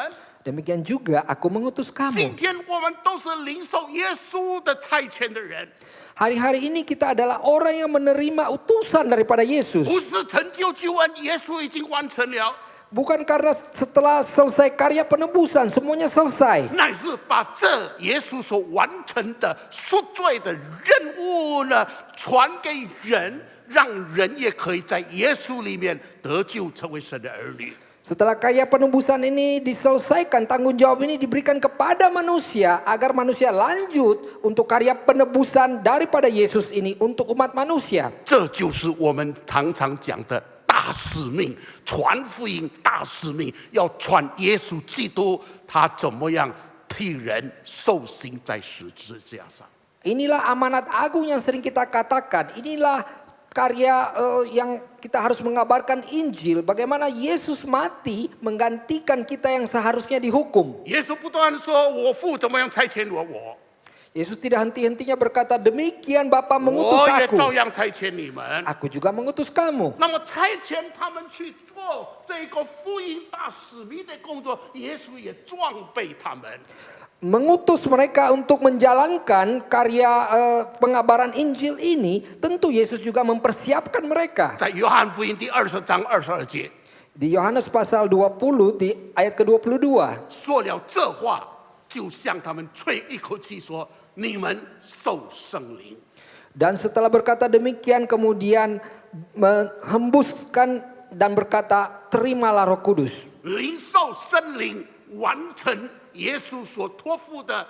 demikian juga aku mengutus
今
kamu.
天我们都是领受耶稣的差遣的人，
Hari-hari ini kita adalah orang yang menerima utusan daripada Yesus.
不是成就救恩，耶稣已经完成了，
Bukan karena setelah selesai karya penebusan semuanya selesai.
乃是把这耶稣所完成的赎罪的任务呢，传给人，让人也可以在耶稣里面得救，成为神的儿女。
Setelah karya penebusan ini diselesaikan, tanggung jawab ini diberikan kepada manusia agar manusia lanjut untuk karya penebusan daripada Yesus ini untuk umat manusia.
这就是我们常常讲的大使命，传福音大使命，要传耶稣基督他怎么样替人受刑在十字架上。
Inilah amanat agung yang sering kita katakan. Inilah karya yang kita harus mengabarkan Injil. Bagaimana Yesus mati menggantikan kita yang seharusnya dihukum.
耶稣不断说：“我父怎么样差遣我？”
Yesus tidak henti-hentinya berkata, demikian Bapa mengutus
我也
aku.
照样差遣你们。
Aku juga mengutus kamu.
那么差遣他们去做这个福音大使命的工作，耶稣也装备他们。
Mengutus mereka untuk menjalankan karya pengabaran Injil ini, tentu Yesus juga mempersiapkan mereka.
在约翰福音第20章22节，
Di Yohanes pasal 20 di ayat ke-22.
说了这话，就向他们吹一口气说：“你们受圣灵。”
Dan setelah berkata demikian kemudian menghembuskan dan berkata, terimalah Roh Kudus.
领受圣灵，完成耶稣所托付的，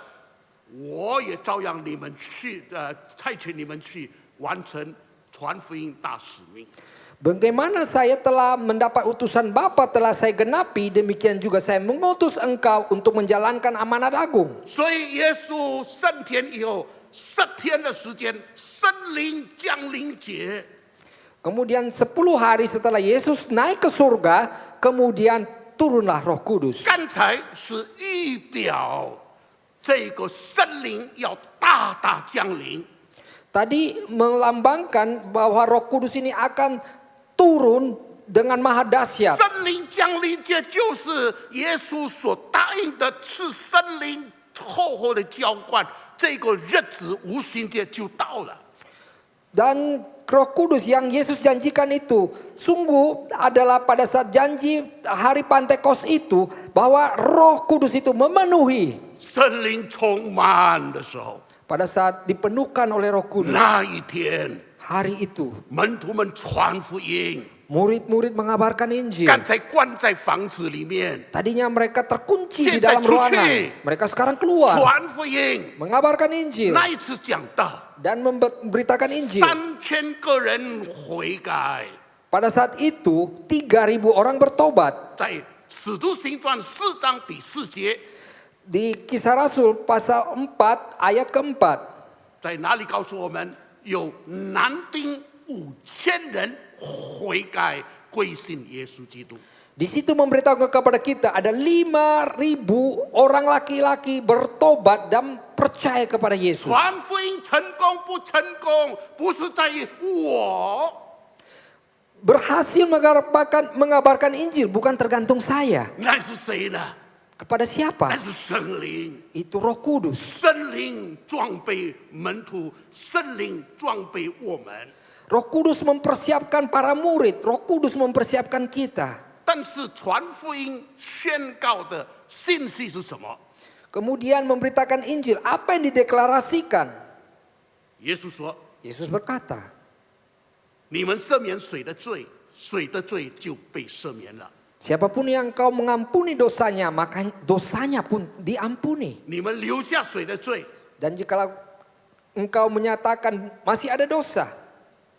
我也照样你们去差遣你们去完成传福音大使命。
Bagaimana saya telah mendapat utusan Bapa telah saya genapi, demikian juga saya mengutus engkau untuk menjalankan amanat agung.
所以耶稣升天以后，10天的时间，圣灵降临节。
Kemudian 10 hari setelah Yesus naik ke surga, kemudian turunlah Roh Kudus.
刚才是预表这个圣灵要大大降临。
Tadi melambangkan bahwa Roh Kudus ini akan turun dengan maha dahsyat.
圣灵降临节就是耶稣所答应的，是圣灵厚厚的浇灌，这个日子无形节就到了。
Dan Roh Kudus yang Yesus janjikan itu sungguh adalah pada saat janji hari Pentekost itu, bahwa Roh Kudus itu memenuhi.
圣灵充满的时候，
Pada saat dipenuhkan oleh Roh Kudus,
那一天，
hari itu
门徒们传福音，
murid-murid mengabarkan Injil.
刚才关在房子里面，
Tadinya mereka terkunci di
现在
dalam
出去。
ruangan. Mereka sekarang keluar
传福音。
mengabarkan Injil
那一次讲到，
dan memberitakan Injil.
3000个人悔改，
Pada saat itu 3.000 orang bertobat.
在使徒行传4章第4节，
Di Kisah Rasul pasal 4 ayat keempat.
在哪里告诉我们有男丁5000人悔改归信耶稣基督？
Di situ memberitahu kepada kita ada 5.000 orang laki-laki bertobat dan percaya kepada Yesus.
传福音成功不成功，不是在于我，
Berhasil mengabarkan Injil bukan tergantung saya.
那是谁呢？
Kepada
那
siapa?
是圣灵。
Itu Roh Kudus.
圣灵装备门徒，圣灵装备我们。
Roh Kudus mempersiapkan para murid. Roh Kudus mempersiapkan kita.
但是传福音宣告的信息是什么？
Kemudian memberitakan Injil. Apa yang dideklarasikan?
耶稣说
Yesus berkata,：“
你们赦免水的罪，水的罪就被赦免了；
Siapapun yang kau mengampuni dosanya, maka dosanya pun diampuni.
你们留下水的罪，
Dan jikalau engkau menyatakan masih ada dosa,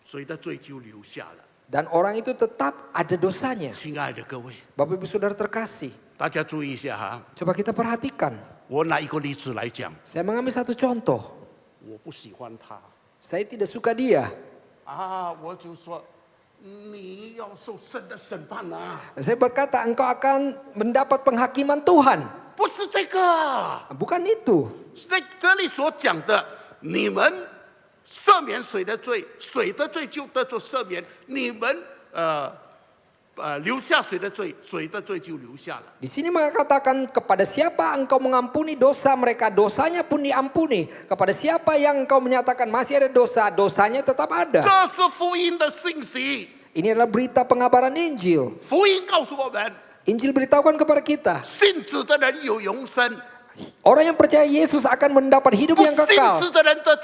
水的罪就留下了。
dan orang itu tetap ada dosanya.”
亲爱的各位，
Bapak Ibu Saudara terkasih,
大家注意一下哈，
coba kita perhatikan.
我拿一个例子来讲，
Saya mengambil satu contoh.
我不喜欢他
Saya tidak suka dia.
啊，我就说你要受神的审判啊，
Saya berkata, engkau akan mendapat penghakiman Tuhan.
不是这个，
Bukan itu.
在这里所讲的，你们赦免水的罪，水的罪就得着赦免；你们留下水的罪，水的罪就留下了。
Di sini mengatakan kepada siapa engkau mengampuni dosa mereka, dosanya pun diampuni. Kepada siapa yang engkau menyatakan masih ada dosa, dosanya tetap ada.
这是福音的信息，
Ini adalah berita pengabaran Injil.
福音告诉我们，
Injil beritahukan kepada kita,
信子的人有永生，
orang yang percaya Yesus akan mendapat hidup
不
yang
信
kekal.
子的人得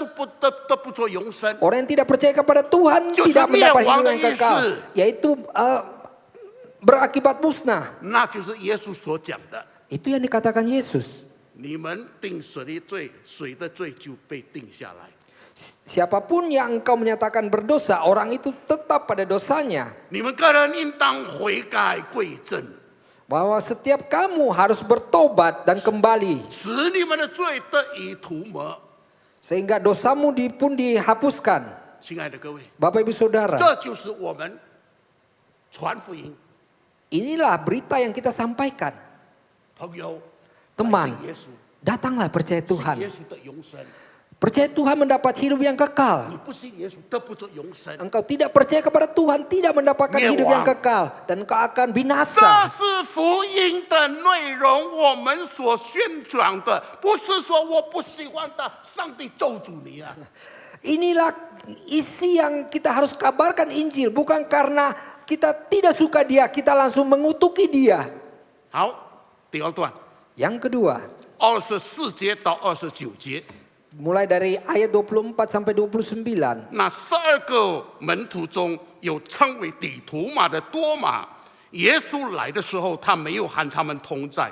不做永生。
Orang yang tidak percaya kepada Tuhan
Justru
tidak mendapat hidup
灭亡的
yang
意思。
kekal, yaitu berakibat musnah.
那就是耶稣所讲的，
Itu yang dikatakan Yesus.
你们定水的罪，水的罪就被定下来。
Siapapun yang engkau menyatakan berdosa, orang itu tetap pada dosanya.
你们个人应当悔改归正，
Bahwa setiap kamu harus bertobat dan kembali.
使你们的罪得以涂抹。
Sehingga dosamu pun dihapuskan.
亲爱的各位，
Bapak Ibu Saudara,
这就是我们传福音，
inilah berita yang kita sampaikan.
朋友，
Teman,
信耶稣，
datanglah percaya
信
Tuhan.
耶稣的永生，
Percaya Tuhan mendapat hidup yang
你
kekal.
不信耶稣得不着永生。
Engkau tidak percaya kepada Tuhan, tidak mendapatkan hidup yang kekal. Dan engkau akan
这
binasa.
是福音的内容，我们所宣讲的，不是说我不喜欢他，上帝咒诅你啊！
Inilah isi yang kita harus kabarkan Injil. Bukan karena kita tidak suka dia, kita langsung mengutuki dia.
好，第二段
Yang kedua,
24节到29节，
mulai dari ayat 24 sampai 29.
那12个门徒中有称为底图马的多马，耶稣来的时候，他没有和他们同在。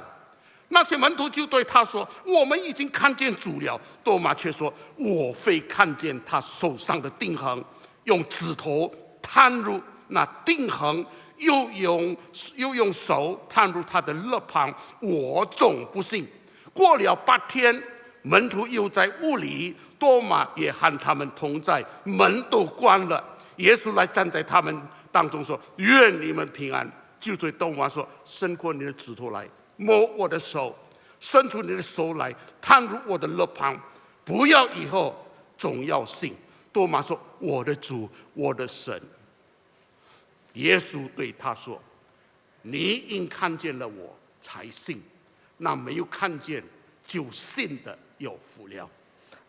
那些门徒就对他说：“我们已经看见主了。”多马却说：“我非看见他手上的钉痕，用指头探入那钉痕，又用手探入他的肋旁，我总不信。”过了8天，门徒又在屋里，多马也和他们同在，门都关了。耶稣来站在他们当中说：“愿你们平安。”就对多马说：“伸过你的指头来，摸我的手，伸出你的手来，探入我的肋旁，不要以后总要信。”多马说：“我的主，我的神。”耶稣对他说：“你因看见了我才信，那没有看见就信的有福了。”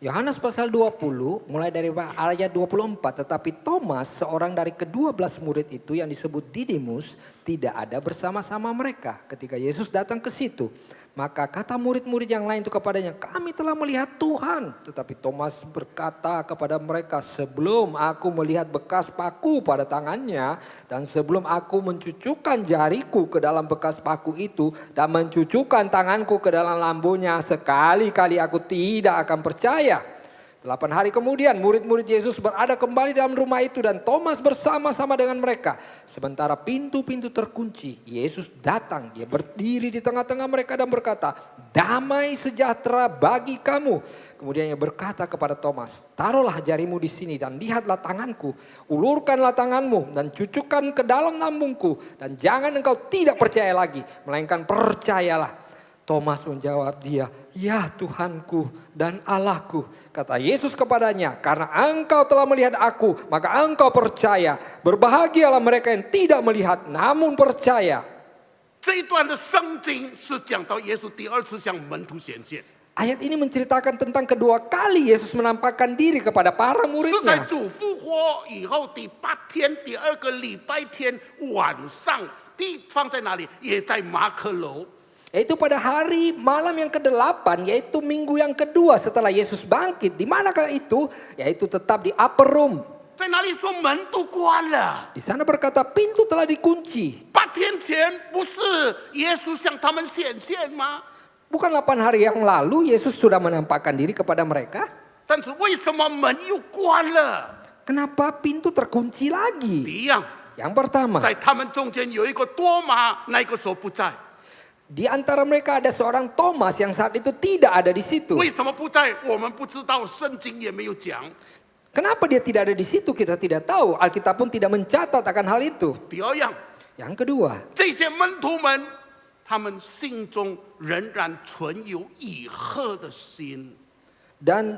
Yohanes pasal 20 mulai dari ayat 24. Tetapi Thomas, seorang dari ke-12 murid itu yang disebut Didimus, tidak ada bersama-sama mereka ketika Yesus datang ke situ. Maka kata murid-murid yang lain itu kepadanya, "Kami telah melihat Tuhan." Tetapi Thomas berkata kepada mereka, "Sebelum aku melihat bekas paku pada tangannya, dan sebelum aku mencucukkan jariku ke dalam bekas paku itu, dan mencucukkan tanganku ke dalam lambungnya, sekali-kali aku tidak akan percaya." 8 hari kemudian murid-murid Yesus berada kembali dalam rumah itu dan Thomas bersama-sama dengan mereka. Sementara pintu-pintu terkunci, Yesus datang, dia berdiri di tengah-tengah mereka dan berkata, "Damai sejahtera bagi kamu." Kemudian ia berkata kepada Thomas, "Taruhlah jarimu di sini dan lihatlah tanganku. Ulurkanlah tanganmu dan cucukkan ke dalam lambungku. Dan jangan engkau tidak percaya lagi, melainkan percayalah." Thomas menjawab dia, "Ya Tuhanku dan Allahku." Kata Yesus kepadanya, "Karena engkau telah melihat aku, maka engkau percaya. Berbahagialah mereka yang tidak melihat, namun percaya."
这一段的圣经是讲到耶稣第二次向门徒显现，
Ayat ini menceritakan tentang kedua kali Yesus menampakkan diri kepada para
是在
muridnya.
主复活以后第8天，第2个礼拜天晚上，地方在哪里？也在马可楼。
Yaitu pada hari malam yang ke-8, yaitu minggu yang kedua setelah Yesus bangkit. Di manakah itu? Yaitu tetap di upper room.
在哪里说门都关了？
Di sana berkata pintu telah dikunci.
8天前不是耶稣向他们显现吗？
Bukan 8 hari yang lalu Yesus sudah menampakkan diri kepada mereka?
但是为什么门又关了？
Kenapa pintu terkunci lagi?
一样，
Yang pertama,
在他们中间有一个多马，那个时候不在。
di antara mereka ada seorang Thomas yang saat itu tidak ada di situ.
为什么不在？我们不知道，圣经也没有讲。
Kenapa dia tidak ada di situ? Kita tidak tahu. Alkitab pun tidak mencatat akan hal itu.
第二样，
Yang kedua,
这些门徒们，他们心中仍然存有以后的心。
dan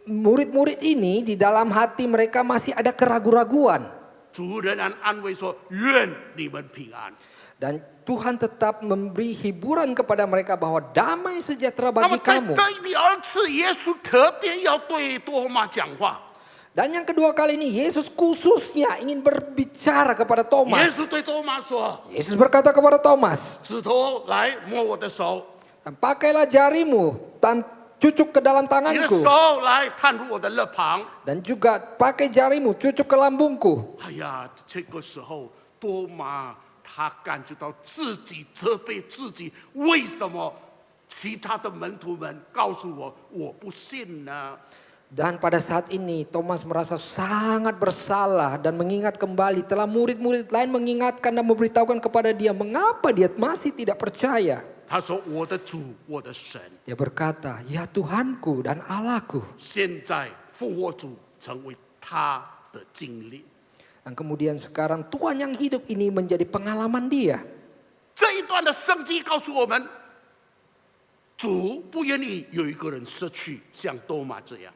murid-murid ini di dalam hati mereka masih ada keraguan-raguan.
主仍然安慰说：“愿你们平安。”
Dan Tuhan tetap memberi hiburan kepada mereka bahwa damai sejahtera
那么
bagi
在
kamu.
这第二次，耶稣特别要对多马讲话。
Dan yang kedua kali ini Yesus khususnya ingin berbicara kepada
耶
Thomas.
稣对多马说
Yesus berkata kepada Thomas,
指头来摸我的手，
"Dan pakailah jarimu dan cucuk ke dalam
你的
tanganku.
手来探入我的肋旁。
Dan juga pakai jarimu cucuk ke lambungku."
哎呀，这个时候多马他感觉到自己责备自己，为什么其他的门徒们告诉我我不信呢？
Dan pada saat ini Thomas merasa sangat bersalah dan mengingat kembali telah murid-murid lain mengingatkan dan memberitahukan kepada dia mengapa dia masih tidak percaya.
他说：“我的主，我的神。”
Dia berkata, "Ya Tuhanku dan Allahku."
现在复活主成为他的经历。
Dan kemudian sekarang Tuhan yang hidup ini menjadi pengalaman dia.
这一段的圣经告诉我们，主不愿意有一个人失去，像多马这样。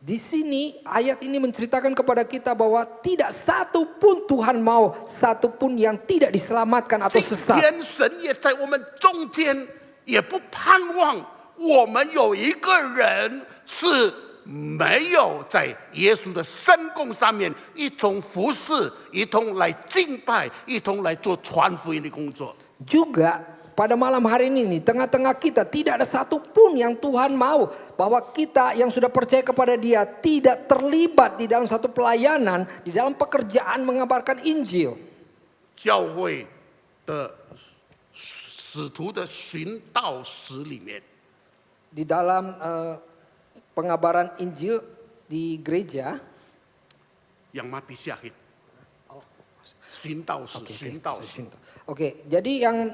Di sini ayat ini menceritakan kepada kita bahwa tidak satu pun Tuhan mau satu pun yang tidak diselamatkan atau
今
sesat.
天神也在我们中间，也不盼望我们有一个人是没有在耶稣的圣工上面一同服侍，一同来敬拜，一同来做传福音的工作。
Juga pada malam hari ini di tengah-tengah kita tidak ada satu pun yang Tuhan mau bahwa kita yang sudah percaya kepada Dia tidak terlibat di dalam satu pelayanan, di dalam pekerjaan mengabarkan Injil.
教会的使徒的寻道史里面，
Di dalam pengabaran Injil di gereja,
yang mati syahid，寻道史，寻道史。
Oke, jadi yang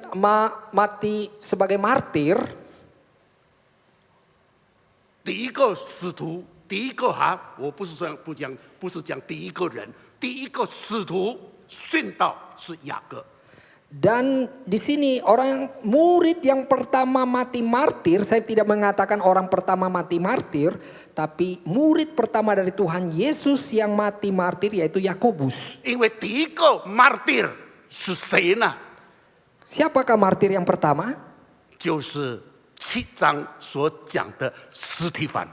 mati sebagai martir,
第一个使徒，第一个我不是讲第一个人，第一个使徒殉道是雅各。
dan di sini orang murid yang pertama mati martir, saya tidak mengatakan orang pertama mati martir, tapi murid pertama dari Tuhan Yesus yang mati martir yaitu Yakobus.
因为第一个 martyr 是谁呢？
Siapakah martir yang pertama?
就是7章所讲的司提反。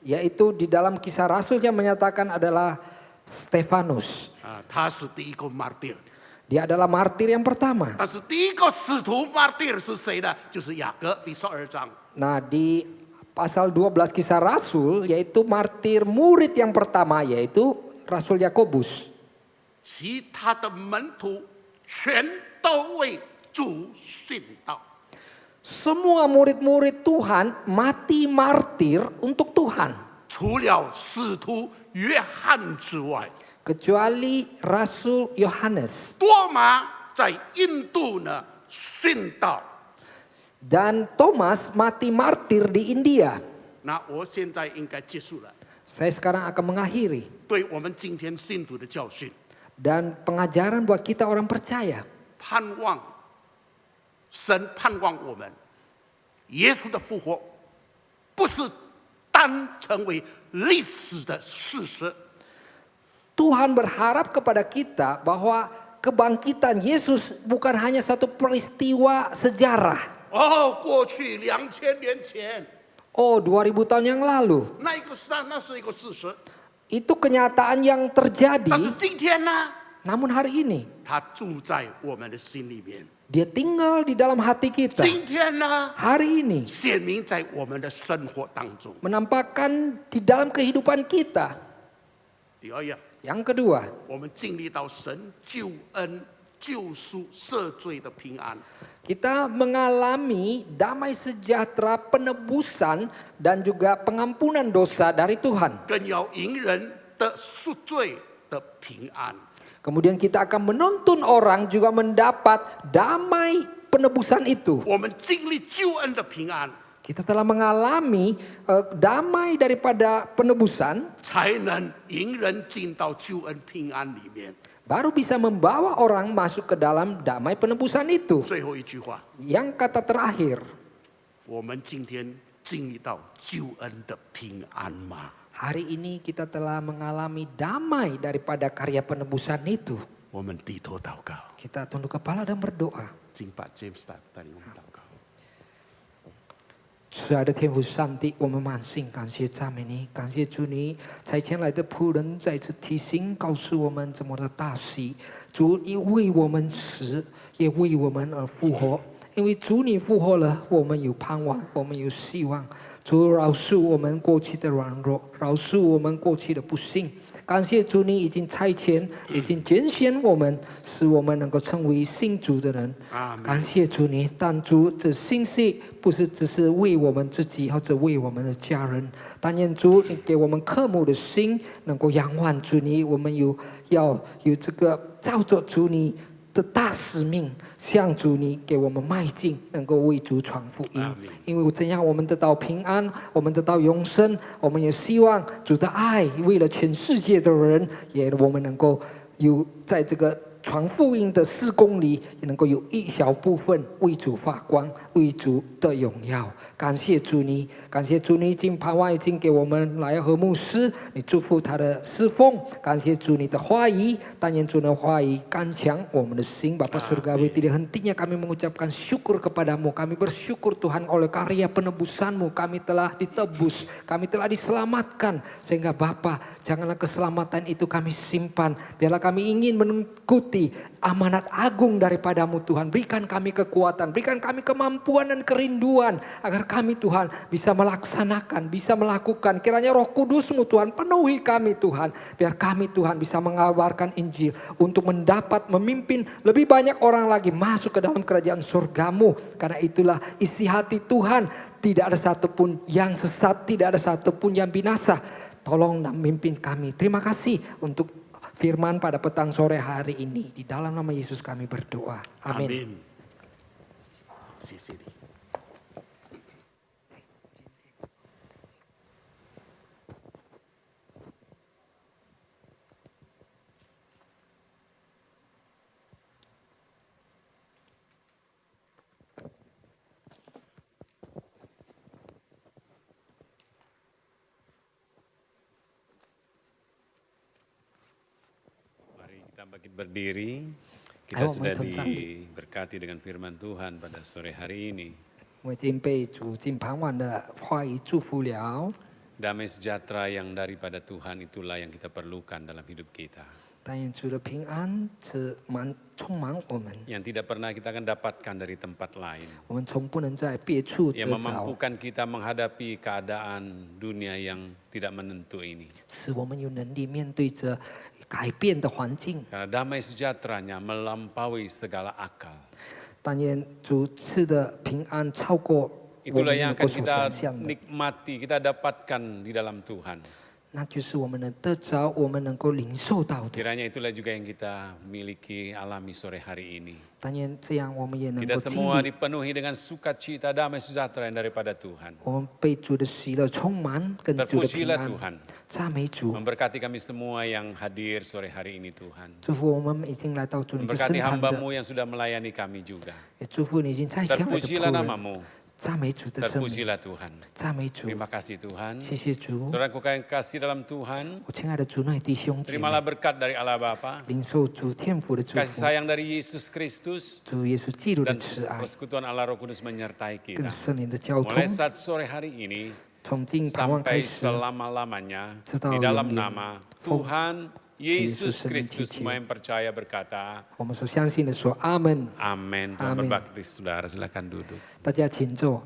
Yaitu di dalam Kisah Rasul yang menyatakan adalah Stefanus.
他是第一个 martyr。
Dia adalah martir yang pertama.
但是第一个使徒 martyr 是谁呢？就是雅各，第12章。
Nah di pasal 12 Kisah Rasul yaitu martir murid yang pertama yaitu Rasul Yakobus.
其他的门徒全都为主殉道。
Semua murid-murid Tuhan mati martir untuk Tuhan.
除了使徒约翰之外，
Kecuali Rasul Yohanes.
多马在印度呢殉道。
Dan Thomas mati martir di India.
那我现在应该结束了，
Saya sekarang akan mengakhiri.
对我们今天信徒的教训，
Dan pengajaran buat kita orang percaya.
盼望神盼望我们，耶稣的复活不是单成为历史的事实。
Tuhan berharap kepada kita bahwa kebangkitan Yesus bukan hanya satu peristiwa sejarah.
哦，过去2000年前，
Oh 2000 tahun yang lalu.
那是一个事实。
Itu kenyataan yang
但是
terjadi.
今天呢，
Namun hari ini
他住在我们的心里面。
Dia tinggal di dalam hati kita.
今天呢，
Hari ini
显明在我们的生活当中。
menampakkan di dalam kehidupan kita.
第二样，
Yang kedua,
我们经历到神救恩、救赎、赦罪的平安。
kita mengalami damai sejahtera, penebusan dan juga pengampunan dosa dari Tuhan.
更要迎人的赎罪的平安。
Kemudian kita akan menuntun orang juga mendapat damai penebusan itu.
我们经历救恩的平安，
Kita telah mengalami damai daripada penebusan,
才能迎人进到救恩平安里面。
baru bisa membawa orang masuk ke dalam damai penebusan itu.
最后一句话，
Yang kata terakhir,
我们今天经历到救恩的平安吗？
hari ini kita telah mengalami damai daripada karya penebusan itu.
我们低头祷告，
Kita tunduk kepala dan berdoa.
请把 James 带领我们祷告。
慈爱的天父上帝，我们满心感谢赞美你，感谢主你差遣来的仆人再次提醒告诉我们怎么的大喜。主你为我们死，也为我们而复活。因为主你复活了，我们有盼望，我们有希望。主饶恕我们过去的软弱，饶恕我们过去的不幸。感谢主，你已经差遣，已经拣选我们，使我们能够成为信主的人。
阿门
感谢主你，但主这信息不是只是为我们自己或者为我们的家人，但愿主你给我们渴慕的心，能够仰望主你，我们要有这个照着主你的大使命，向主你给我们迈进，能够为主传福音。因为怎样我们得到平安，我们得到永生，我们也希望主的爱为了全世界的人，也我们能够有在这个传福音的事工里，也能够有一小部分为主发光，为主的荣耀。感谢主你，感谢主你已经盼望已经给我们来和牧师，你祝福他的侍奉。感谢主你的话语，但愿主的话语干强我们的心。Bapa Surgawi, tidak hentinya kami mengucapkan syukur kepadamu. Kami bersyukur Tuhan oleh karya penebusanmu kami telah ditebus, kami telah diselamatkan. Sehingga Bapa, janganlah keselamatan itu kami simpan. Biarlah kami ingin mengikuti amanat agung daripadamu Tuhan. Berikan kami kekuatan, berikan kami kemampuan dan kerinduan. Agar kami Tuhan bisa melaksanakan, bisa melakukan. Kiranya Roh Kudus-Mu Tuhan penuhi kami Tuhan. Biar kami Tuhan bisa mengabarkan Injil. Untuk mendapat memimpin lebih banyak orang lagi masuk ke dalam kerajaan surga-Mu. Karena itulah isi hati Tuhan. Tidak ada satupun yang sesat, tidak ada satupun yang binasa. Tolong dan mimpin kami. Terima kasih untuk firman pada petang sore hari ini. Di dalam nama Yesus kami berdoa. Amin.
Amin. Sisi.
Kita bangkit berdiri, kita sudah diberkati dengan firman Tuhan pada sore hari ini.
我已经被主尽盘完的话语祝福了。
Damai sejahtera yang daripada Tuhan itulah yang kita perlukan dalam hidup kita.
但愿主的平安充满我们，
Yang tidak pernah kita akan dapatkan dari tempat lain.
我们从不能在别处得
Yang
着，
memampukan kita menghadapi keadaan dunia yang tidak menentu ini.
使我们有能力面对着改变的环境。
Karena damai sejahteranya melampaui segala akal.
但愿主赐的平安超过我
Itulah
们
yang
能够
akan
所
kita
想象的，
nikmati, kita dapatkan di dalam Tuhan.
那就是我们能得着，我们能够领受到的。
Kiranya itulah juga yang kita miliki, alami sore hari ini.
但愿这样，我们也能
Kita
够经
semua
历，
dipenuhi dengan sukacita, damai sejahtera yang daripada Tuhan.
我们被主的喜乐充满，跟主的平
Terpujilah
安。
Tuhan.
赞美主，
Memberkati kami semua yang hadir sore hari ini Tuhan.
祝福我们已经来到主你的圣
Memberkati
堂的，
hamba-Mu yang sudah melayani kami juga.
也祝福你已经在前来的仆
Terpujilah
人。
nama-Mu.
赞美主的圣名，
Terpujilah Tuhan.
赞美主，
Terima kasih Tuhan.
谢谢主。
Saudaraku yang kasih dalam Tuhan,
我亲爱的主内弟兄姐妹，
terimalah berkat dari Allah Bapa,
领受主天父的祝
kasih
福，
sayang dari Yesus Kristus,
主耶稣基督的
dan
慈爱，
persekutuan Allah Roh Kudus menyertai
跟
kita.
圣灵的交通，
Mulai saat sore hari ini
从今盼望开
sampai
始，
selama-lamanya
直到
di dalam
永远。
nama Tuhan Yesus
Yesus
Kristus,
menyuci.
semua yang percaya berkata,
我们所相信的说阿门。
Amin. Tuhan
Amin.
berbakti saudara, silakan duduk.
大家请坐。